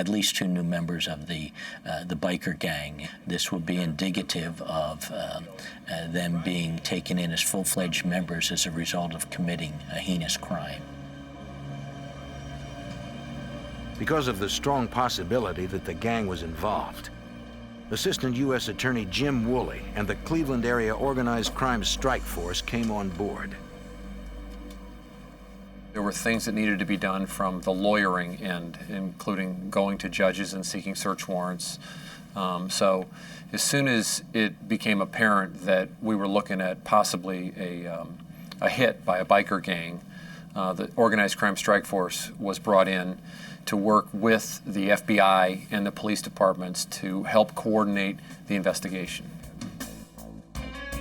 least two new members of the biker gang. This would be indicative of them being taken in as full-fledged members as a result of committing a heinous crime. Because of the strong possibility that the gang was involved, Assistant U.S. Attorney Jim Woolley and the Cleveland Area Organized Crime Strike Force came on board. There were things that needed to be done from the lawyering end, including going to judges and seeking search warrants. So as soon as it became apparent that we were looking at possibly a hit by a biker gang, the Organized Crime Strike Force was brought in to work with the FBI and the police departments to help coordinate the investigation.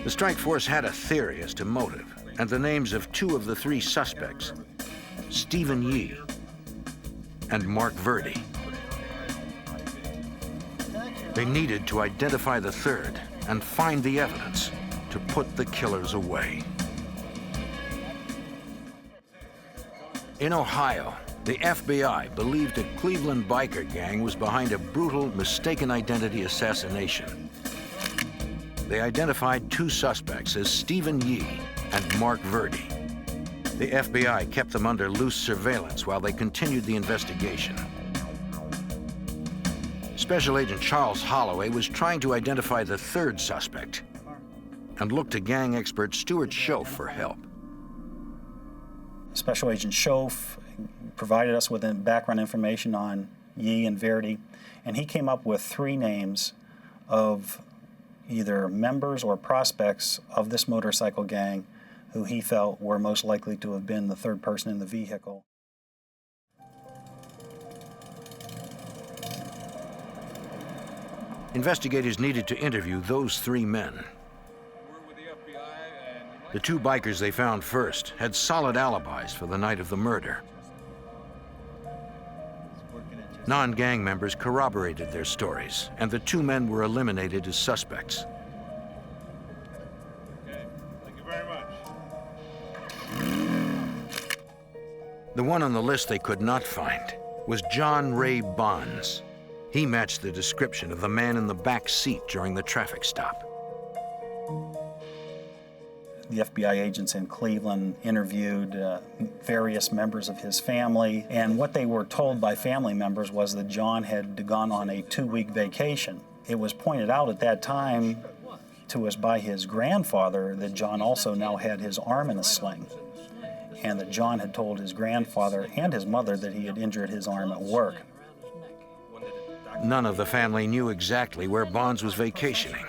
The strike force had a theory as to motive and the names of two of the three suspects, Stephen Yee and Mark Verdi. They needed to identify the third and find the evidence to put the killers away. In Ohio, the FBI believed a Cleveland biker gang was behind a brutal, mistaken identity assassination. They identified two suspects as Stephen Yee and Mark Verdi. The FBI kept them under loose surveillance while they continued the investigation. Special Agent Charles Holloway was trying to identify the third suspect and looked to gang expert Stuart Schoaf for help. Special Agent Schoaf provided us with background information on Yee and Verdi, and he came up with three names of either members or prospects of this motorcycle gang who he felt were most likely to have been the third person in the vehicle. Investigators needed to interview those three men. The two bikers they found first had solid alibis for the night of the murder. Non-gang members corroborated their stories, and the two men were eliminated as suspects. Okay, thank you very much. The one on the list they could not find was John Ray Bonds. He matched the description of the man in the back seat during the traffic stop. The FBI agents in Cleveland interviewed various members of his family, and what they were told by family members was that John had gone on a 2-week vacation. It was pointed out at that time to us by his grandfather that John also now had his arm in a sling, and that John had told his grandfather and his mother that he had injured his arm at work. None of the family knew exactly where Bonds was vacationing.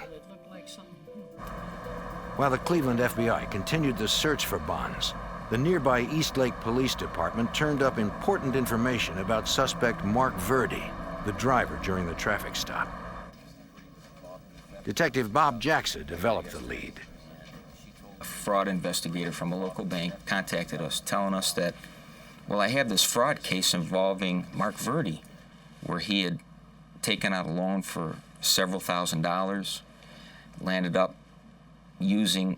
While the Cleveland FBI continued the search for Bonds, the nearby Eastlake Police Department turned up important information about suspect Mark Verdi, the driver during the traffic stop. Detective Bob Jackson developed the lead. fraud investigator from a local bank contacted us telling us that, well, I have this fraud case involving Mark Verdi, where he had taken out a loan for several $1,000s, landed up using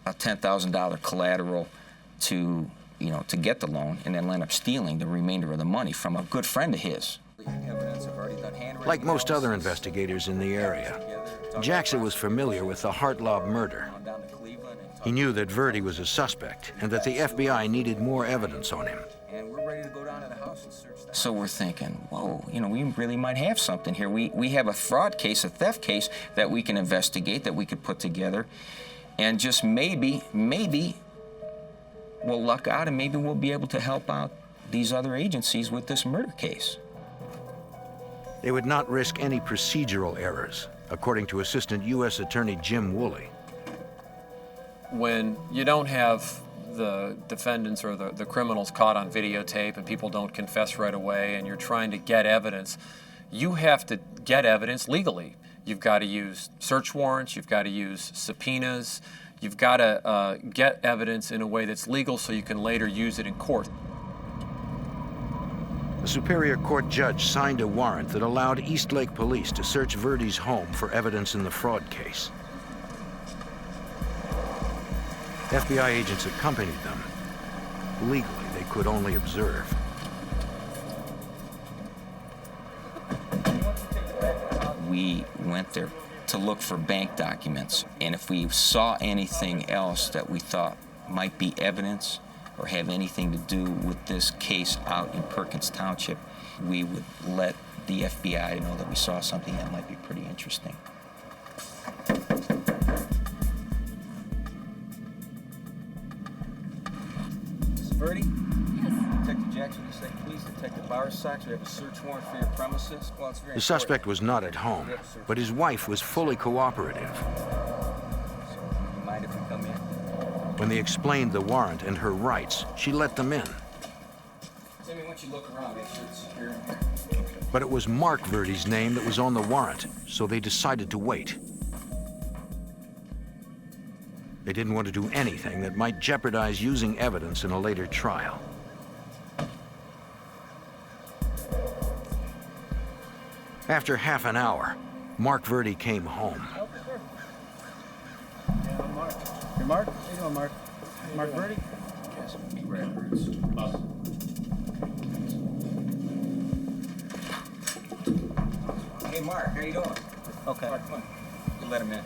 a $10,000 collateral to get the loan, and then landed up stealing the remainder of the money from a good friend of his. Like most other investigators in the area, Jackson was familiar with the Hartlaub murder. He knew that Verdi was a suspect and that the FBI needed more evidence on him. So we're thinking, whoa, we really might have something here. We have a fraud case, a theft case that we can investigate, that we could put together, and just maybe we'll luck out and maybe we'll be able to help out these other agencies with this murder case. They would not risk any procedural errors, according to Assistant U.S. Attorney Jim Woolley. When you don't have the defendants or the criminals caught on videotape and people don't confess right away and you're trying to get evidence, you have to get evidence legally. You've got to use search warrants, you've got to use subpoenas, you've got to get evidence in a way that's legal so you can later use it in court. The Superior Court judge signed a warrant that allowed Eastlake Police to search Verdi's home for evidence in the fraud case. FBI agents accompanied them. Legally, they could only observe. We went there to look for bank documents, and if we saw anything else that we thought might be evidence or have anything to do with this case out in Perkins Township, we would let the FBI know that we saw something that might be pretty interesting. Mrs. Verdi? Yes. Detective Jackson, you say, please, Detective Bowersox, we have a search warrant for your premises. Well, it's very The suspect was not at home, but his wife was fully cooperative. So, you mind if we come in? When they explained the warrant and her rights, she let them in. Sammy, why don't you look around, make sure it's secure in here. But it was Mark Verdi's name that was on the warrant, so they decided to wait. They didn't want to do anything that might jeopardize using evidence in a later trial. After half an hour, Mark Verdi came home. Yeah, I'm Mark. You're Mark? How you doing, Mark? Mark Verdi? Yes, meet records. Hey, Mark, how you doing? Okay. Mark, come on. You let him in.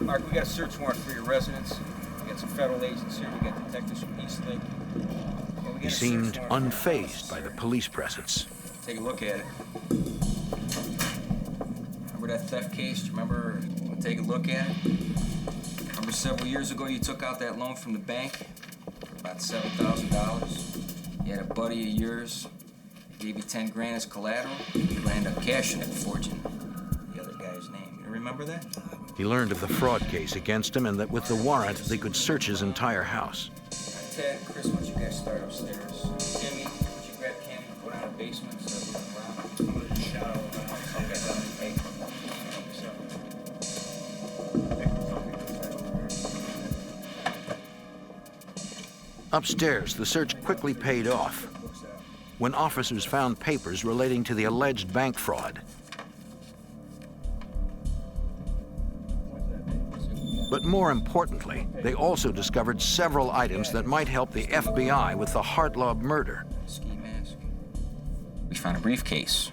Mark, we got a search warrant for your residence. We got some federal agents here. We got detectives from Eastlake. Yeah, we got He a search seemed warrant for your unfazed premises. by the police presence. Take a look at it. Remember that theft case? Do you remember? We'll take a look at it. Remember several years ago you took out that loan from the bank for about $7,000? You had a buddy of yours, gave you 10 grand as collateral. You ended up cashing it, forging the other guy's name. You remember that? He learned of the fraud case against him and that with the warrant, they could search his entire house. Ted, Chris, why don't you guys start upstairs? Timmy, why don't you grab Kenny, go down to the basement, start looking around. I'm gonna just shadow the house. Okay, hey, help yourself. Upstairs, the search quickly paid off when officers found papers relating to the alleged bank fraud. But more importantly, they also discovered several items that might help the FBI with the Hartlaub murder. Ski mask. We found a briefcase,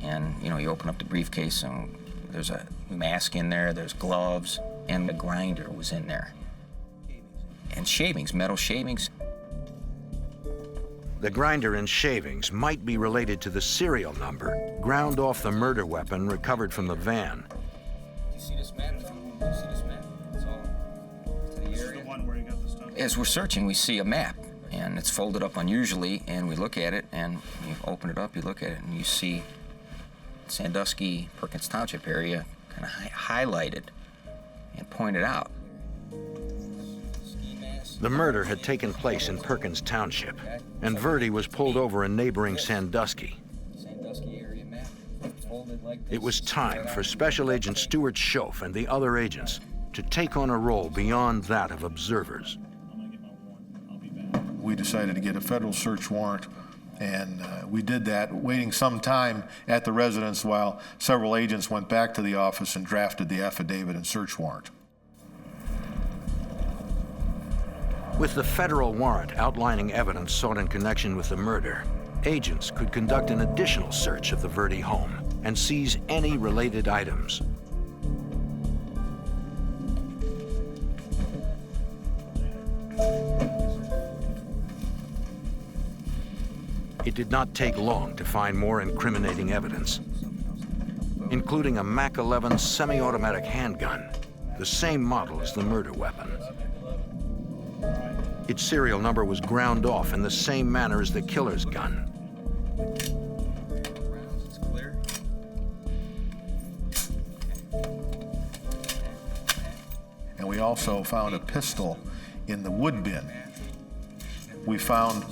and you open up the briefcase and there's a mask in there, there's gloves, and the grinder was in there. And shavings, metal shavings. The grinder and shavings might be related to the serial number ground off the murder weapon recovered from the van. Do you see this map? Do you see this map? It's all to the area. The one where you got the stuff. As we're searching, we see a map, and it's folded up unusually, and we look at it, and you open it up, you look at it, and you see Sandusky, Perkins Township area kind of highlighted and pointed out. The murder had taken place in Perkins Township, and Verdi was pulled over in neighboring Sandusky. Sandusky area map, folded like this. It was time for Special Agent Stuart Schoaf and the other agents to take on a role beyond that of observers. We decided to get a federal search warrant, and we did that, waiting some time at the residence while several agents went back to the office and drafted the affidavit and search warrant. With the federal warrant outlining evidence sought in connection with the murder, agents could conduct an additional search of the Verde home and seize any related items. It did not take long to find more incriminating evidence, including a Mac 11 semi-automatic handgun, the same model as the murder weapon. Its serial number was ground off in the same manner as the killer's gun. And we also found a pistol in the wood bin. We found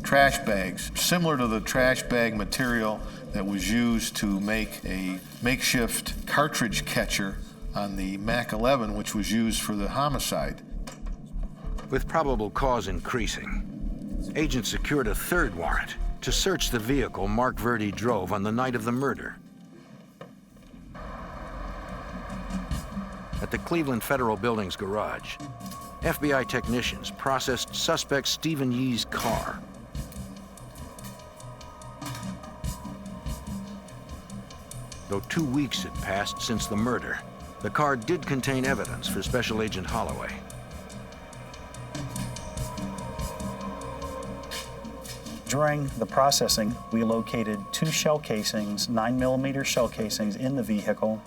trash bags, similar to the trash bag material that was used to make a makeshift cartridge catcher on the Mac 11, which was used for the homicide. With probable cause increasing, agents secured a third warrant to search the vehicle Mark Verde drove on the night of the murder. At the Cleveland Federal Building's garage, FBI technicians processed suspect Stephen Yee's car. Though 2 weeks had passed since the murder, the car did contain evidence for Special Agent Holloway. During the processing, we located 2 shell casings, 9mm shell casings in the vehicle.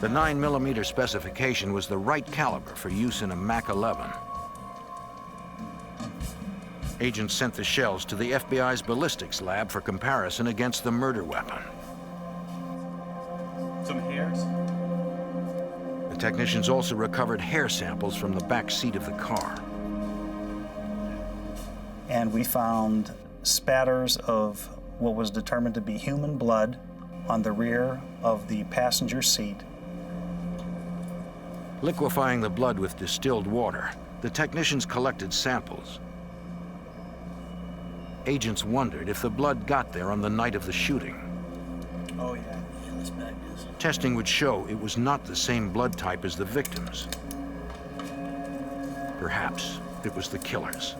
The 9mm specification was the right caliber for use in a Mac 11. Agents sent the shells to the FBI's ballistics lab for comparison against the murder weapon. Some hairs? The technicians also recovered hair samples from the back seat of the car. And we found spatters of what was determined to be human blood on the rear of the passenger seat. Liquefying the blood with distilled water, the technicians collected samples. Agents wondered if the blood got there on the night of the shooting. Oh, yeah. Testing would show it was not the same blood type as the victims. Perhaps it was the killer's.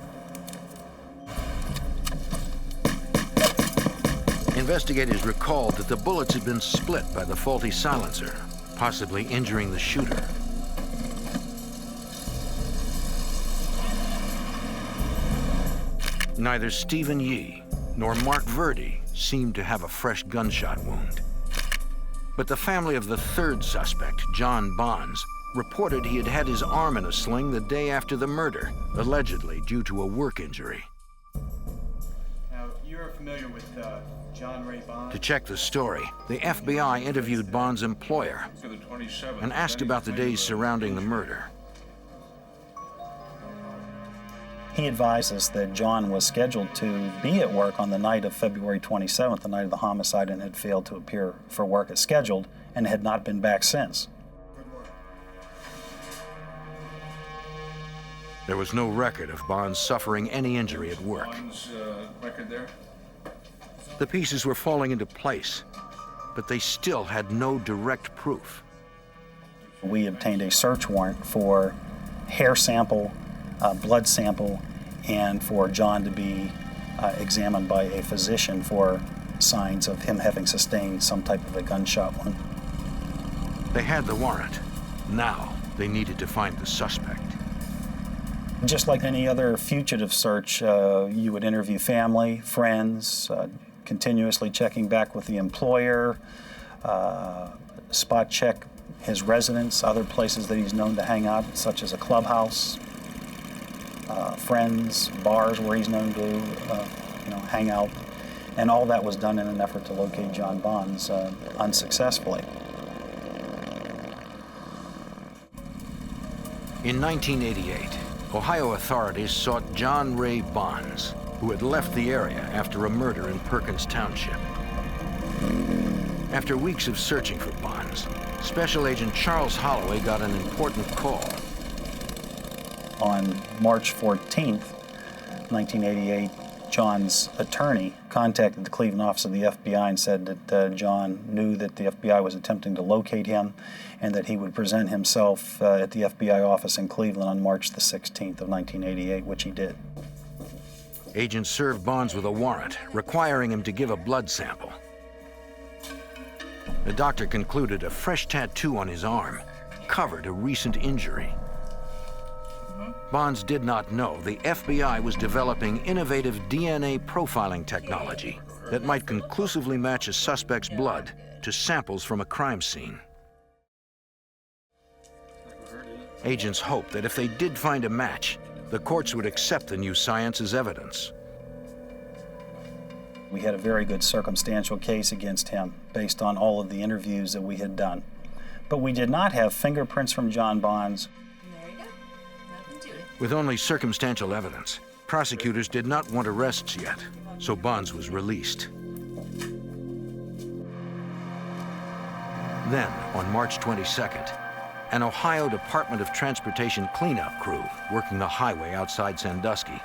Investigators recalled that the bullets had been split by the faulty silencer, possibly injuring the shooter. Neither Stephen Yee nor Mark Verde seemed to have a fresh gunshot wound. But the family of the third suspect, John Bonds, reported he had had his arm in a sling the day after the murder, allegedly due to a work injury. Now, you're familiar with John Ray Bonds? To check the story, the FBI interviewed Bonds' employer and asked about the days surrounding the murder. He advised us that John was scheduled to be at work on the night of February 27th, the night of the homicide, and had failed to appear for work as scheduled and had not been back since. There was no record of Bonds suffering any injury at work. The pieces were falling into place, but they still had no direct proof. We obtained a search warrant for hair sample, blood sample, and for John to be examined by a physician for signs of him having sustained some type of a gunshot wound. They had the warrant. Now they needed to find the suspect. Just like any other fugitive search, you would interview family, friends, continuously checking back with the employer, spot check his residence, other places that he's known to hang out, such as a clubhouse, friends, bars where he's known to hang out. And all that was done in an effort to locate John Bonds unsuccessfully. In 1988, Ohio authorities sought John Ray Bonds, who had left the area after a murder in Perkins Township. After weeks of searching for Bonds, Special Agent Charles Holloway got an important call. On March 14th, 1988, John's attorney contacted the Cleveland office of the FBI and said that John knew that the FBI was attempting to locate him and that he would present himself at the FBI office in Cleveland on March the 16th of 1988, which he did. Agents served Bonds with a warrant requiring him to give a blood sample. The doctor concluded a fresh tattoo on his arm covered a recent injury. Bonds did not know the FBI was developing innovative DNA profiling technology that might conclusively match a suspect's blood to samples from a crime scene. Agents hoped that if they did find a match, the courts would accept the new science as evidence. We had a very good circumstantial case against him based on all of the interviews that we had done. But we did not have fingerprints from John Bonds. There you go. Nothing to it. With only circumstantial evidence, prosecutors did not want arrests yet, so Bonds was released. Then, on March 22nd, an Ohio Department of Transportation cleanup crew working the highway outside Sandusky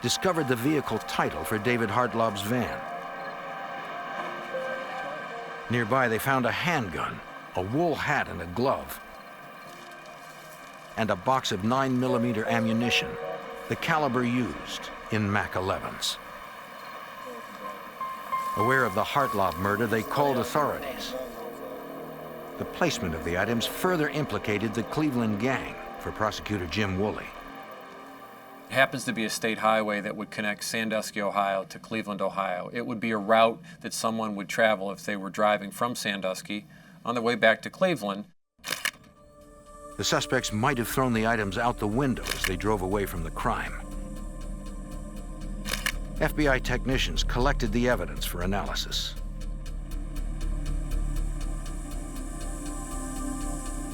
discovered the vehicle title for David Hartlob's van. Nearby, they found a handgun, a wool hat and a glove, and a box of 9mm ammunition, the caliber used in Mac 11s. Aware of the Hartlob murder, they called authorities. The placement of the items further implicated the Cleveland gang for prosecutor Jim Woolley. It happens to be a state highway that would connect Sandusky, Ohio to Cleveland, Ohio. It would be a route that someone would travel if they were driving from Sandusky on their way back to Cleveland. The suspects might have thrown the items out the window as they drove away from the crime. FBI technicians collected the evidence for analysis.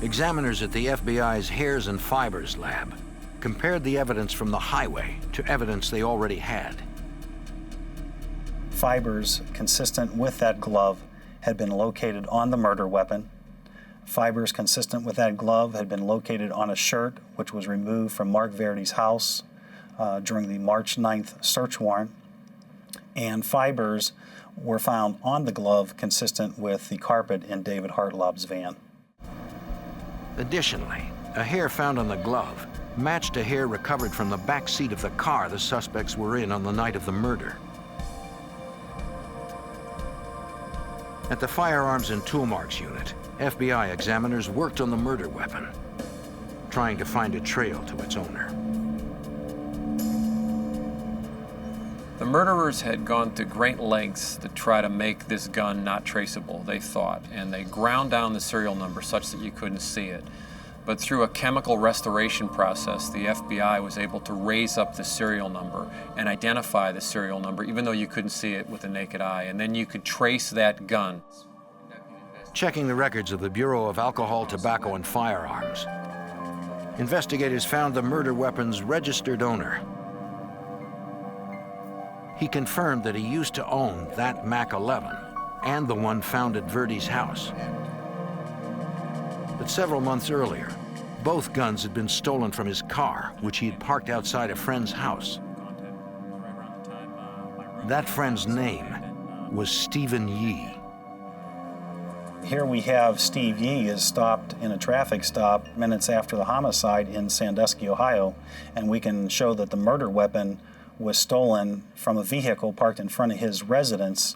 Examiners at the FBI's Hairs and Fibers lab compared the evidence from the highway to evidence they already had. Fibers consistent with that glove had been located on the murder weapon. Fibers consistent with that glove had been located on a shirt which was removed from Mark Verdi's house during the March 9th search warrant. And fibers were found on the glove consistent with the carpet in David Hartlob's van. Additionally, a hair found on the glove matched a hair recovered from the back seat of the car the suspects were in on the night of the murder. At the Firearms and Tool Marks Unit, FBI examiners worked on the murder weapon, trying to find a trail to its owner. The murderers had gone to great lengths to try to make this gun not traceable, they thought, and they ground down the serial number such that you couldn't see it. But through a chemical restoration process, the FBI was able to raise up the serial number and identify the serial number, even though you couldn't see it with the naked eye, and then you could trace that gun. Checking the records of the Bureau of Alcohol, Tobacco, and Firearms, investigators found the murder weapon's registered owner. He confirmed that he used to own that Mac 11 and the one found at Verdi's house. But several months earlier, both guns had been stolen from his car, which he had parked outside a friend's house. That friend's name was Stephen Yee. Here we have Steve Yee is stopped in a traffic stop minutes after the homicide in Sandusky, Ohio, and we can show that the murder weapon was stolen from a vehicle parked in front of his residence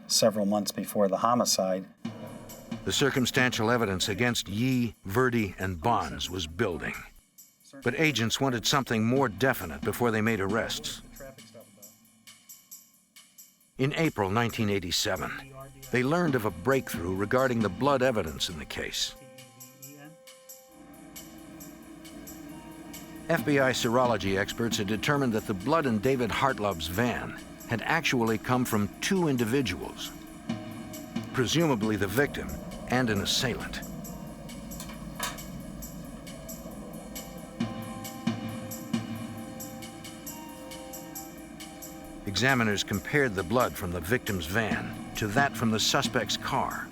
several months before the homicide. The circumstantial evidence against Yee, Verdi, and Bonds was building. But agents wanted something more definite before they made arrests. In April 1987, they learned of a breakthrough regarding the blood evidence in the case. FBI serology experts had determined that the blood in David Hartlob's van had actually come from two individuals, presumably the victim and an assailant. Examiners compared the blood from the victim's van to that from the suspect's car.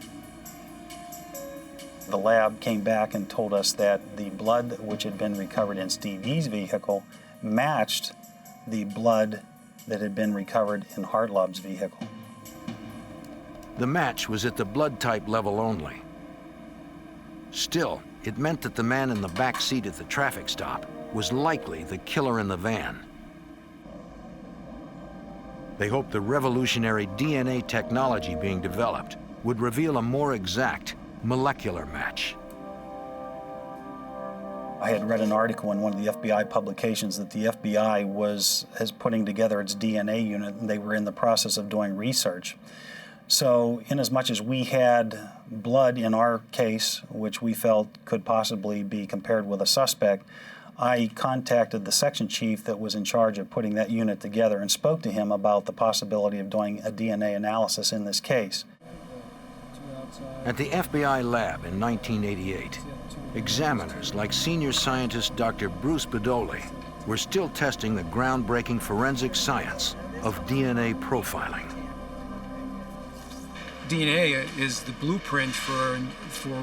The lab came back and told us that the blood which had been recovered in Steve Yee's vehicle matched the blood that had been recovered in Hartlob's vehicle. The match was at the blood type level only. Still, it meant that the man in the back seat at the traffic stop was likely the killer in the van. They hoped the revolutionary DNA technology being developed would reveal a more exact molecular match. I had read an article in one of the FBI publications that the FBI was putting together its DNA unit, and they were in the process of doing research. So inasmuch as we had blood in our case, which we felt could possibly be compared with a suspect, I contacted the section chief that was in charge of putting that unit together and spoke to him about the possibility of doing a DNA analysis in this case. At the FBI lab in 1988, examiners like senior scientist Dr. Bruce Bedoli were still testing the groundbreaking forensic science of DNA profiling. DNA is the blueprint for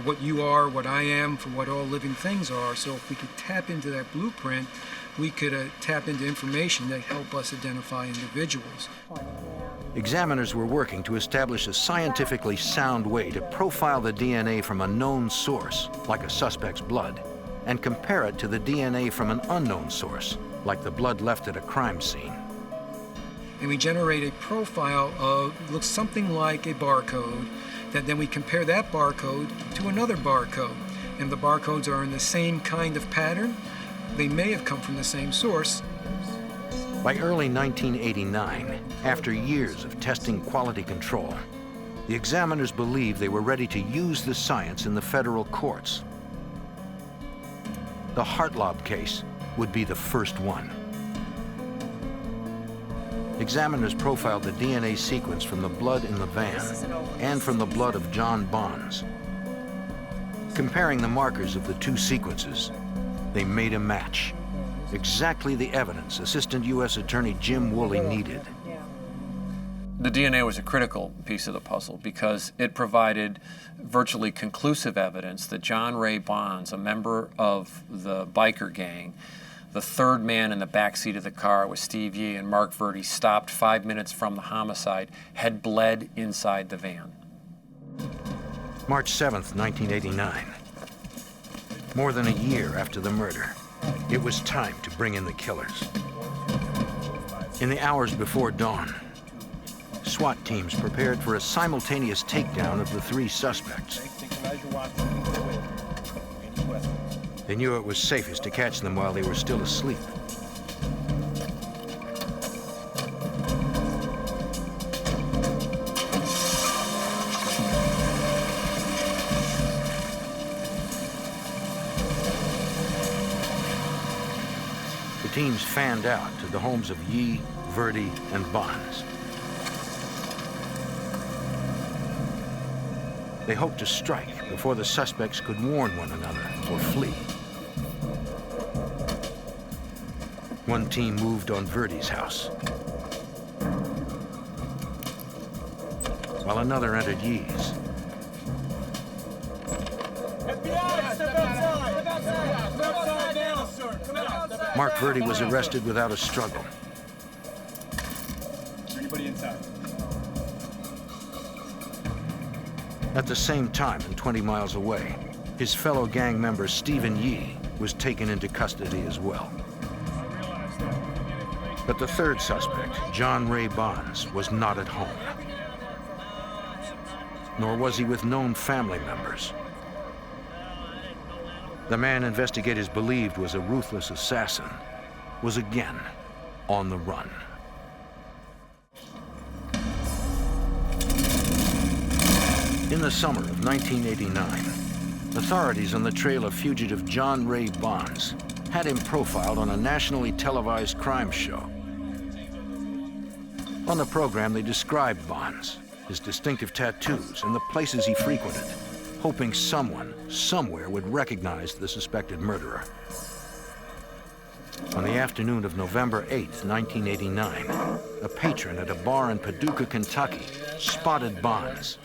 what you are, what I am, for what all living things are. So if we could tap into that blueprint, we could tap into information that help us identify individuals. Examiners were working to establish a scientifically sound way to profile the DNA from a known source, like a suspect's blood, and compare it to the DNA from an unknown source, like the blood left at a crime scene. And we generate a profile of, looks something like a barcode, that then we compare that barcode to another barcode. And the barcodes are in the same kind of pattern. They may have come from the same source. By early 1989, after years of testing quality control, the examiners believed they were ready to use the science in the federal courts. The Hartlob case would be the first one. Examiners profiled the DNA sequence from the blood in the van and from the blood of John Bonds. Comparing the markers of the two sequences, they made a match. Exactly the evidence Assistant U.S. Attorney Jim Woolley needed. The DNA was a critical piece of the puzzle because it provided virtually conclusive evidence that John Ray Bonds, a member of the biker gang, the third man in the back seat of the car with Steve Yee and Mark Verdi, stopped 5 minutes from the homicide, had bled inside the van. March 7th, 1989. More than a year after the murder, it was time to bring in the killers. In the hours before dawn, SWAT teams prepared for a simultaneous takedown of the three suspects. They knew it was safest to catch them while they were still asleep. The teams fanned out to the homes of Yee, Verdi, and Bonds. They hoped to strike before the suspects could warn one another or flee. One team moved on Verdi's house, while another entered Yee's. FBI, step outside! Step outside! Step outside now, sir! Come out! Mark Verdi was arrested without a struggle. Is there anybody inside? At the same time, and 20 miles away, his fellow gang member Stephen Yee was taken into custody as well. But the third suspect, John Ray Bonds, was not at home. Nor was he with known family members. The man investigators believed was a ruthless assassin was again on the run. In the summer of 1989, authorities on the trail of fugitive John Ray Bonds had him profiled on a nationally televised crime show. On the program, they described Bonds, his distinctive tattoos, and the places he frequented, hoping someone, somewhere, would recognize the suspected murderer. On the afternoon of November 8, 1989, a patron at a bar in Paducah, Kentucky, spotted Bonds.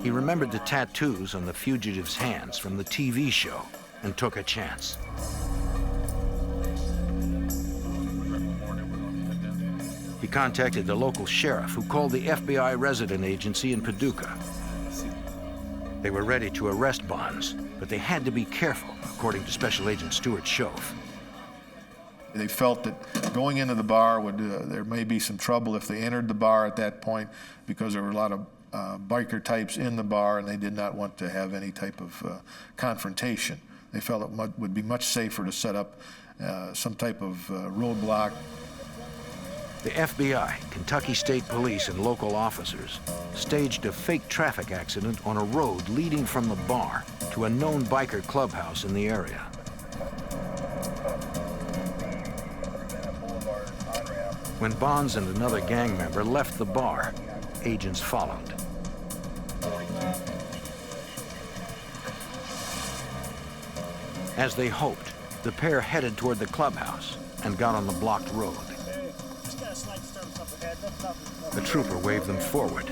He remembered the tattoos on the fugitive's hands from the TV show and took a chance. He contacted the local sheriff, who called the FBI resident agency in Paducah. They were ready to arrest Bonds, but they had to be careful, according to Special Agent Stuart Shove. They felt that going into the bar would, there may be some trouble if they entered the bar at that point, because there were a lot of biker types in the bar, and they did not want to have any type of confrontation. They felt it would be much safer to set up some type of roadblock. The FBI, Kentucky State Police, and local officers staged a fake traffic accident on a road leading from the bar to a known biker clubhouse in the area. When Bonds and another gang member left the bar, agents followed. As they hoped, the pair headed toward the clubhouse and got on the blocked road. The trooper waved them forward.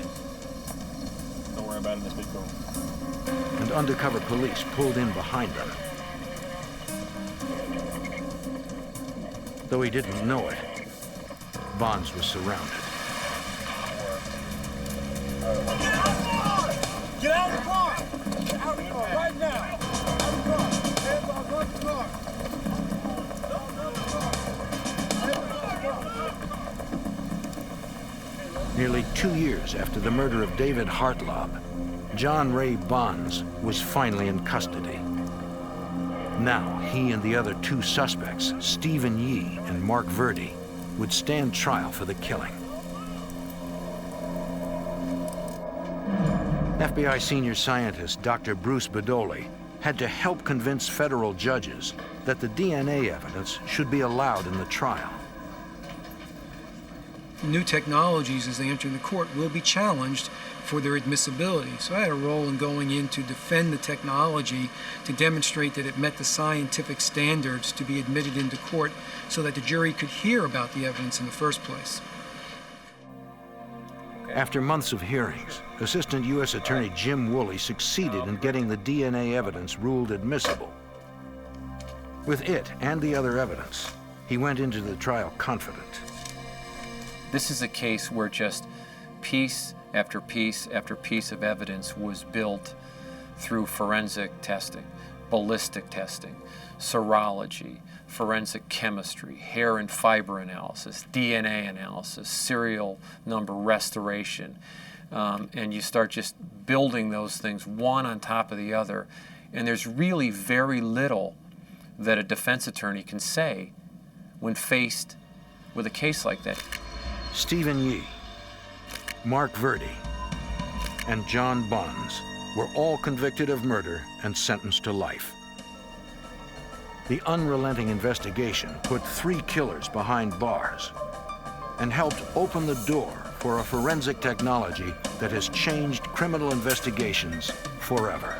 Don't worry about it, this big girl. And undercover police pulled in behind them. Though he didn't know it, Bonds was surrounded. Get out of the car! Get out of the car right now! Out of the car! Hands off, run the car! Nearly 2 years after the murder of David Hartlob, John Ray Bonds was finally in custody. Now, he and the other two suspects, Stephen Yee and Mark Verdi, would stand trial for the killing. FBI senior scientist Dr. Bruce Bedoli had to help convince federal judges that the DNA evidence should be allowed in the trial. New technologies, as they enter the court, will be challenged for their admissibility. So I had a role in going in to defend the technology, to demonstrate that it met the scientific standards to be admitted into court so that the jury could hear about the evidence in the first place. After months of hearings, Assistant U.S. Attorney Jim Woolley succeeded in getting the DNA evidence ruled admissible. With it and the other evidence, he went into the trial confident. This is a case where just piece after piece after piece of evidence was built through forensic testing, ballistic testing, serology, forensic chemistry, hair and fiber analysis, DNA analysis, serial number restoration. And you start just building those things one on top of the other. And there's really very little that a defense attorney can say when faced with a case like that. Stephen Yee, Mark Verdi, and John Bonds were all convicted of murder and sentenced to life. The unrelenting investigation put 3 killers behind bars and helped open the door for a forensic technology that has changed criminal investigations forever.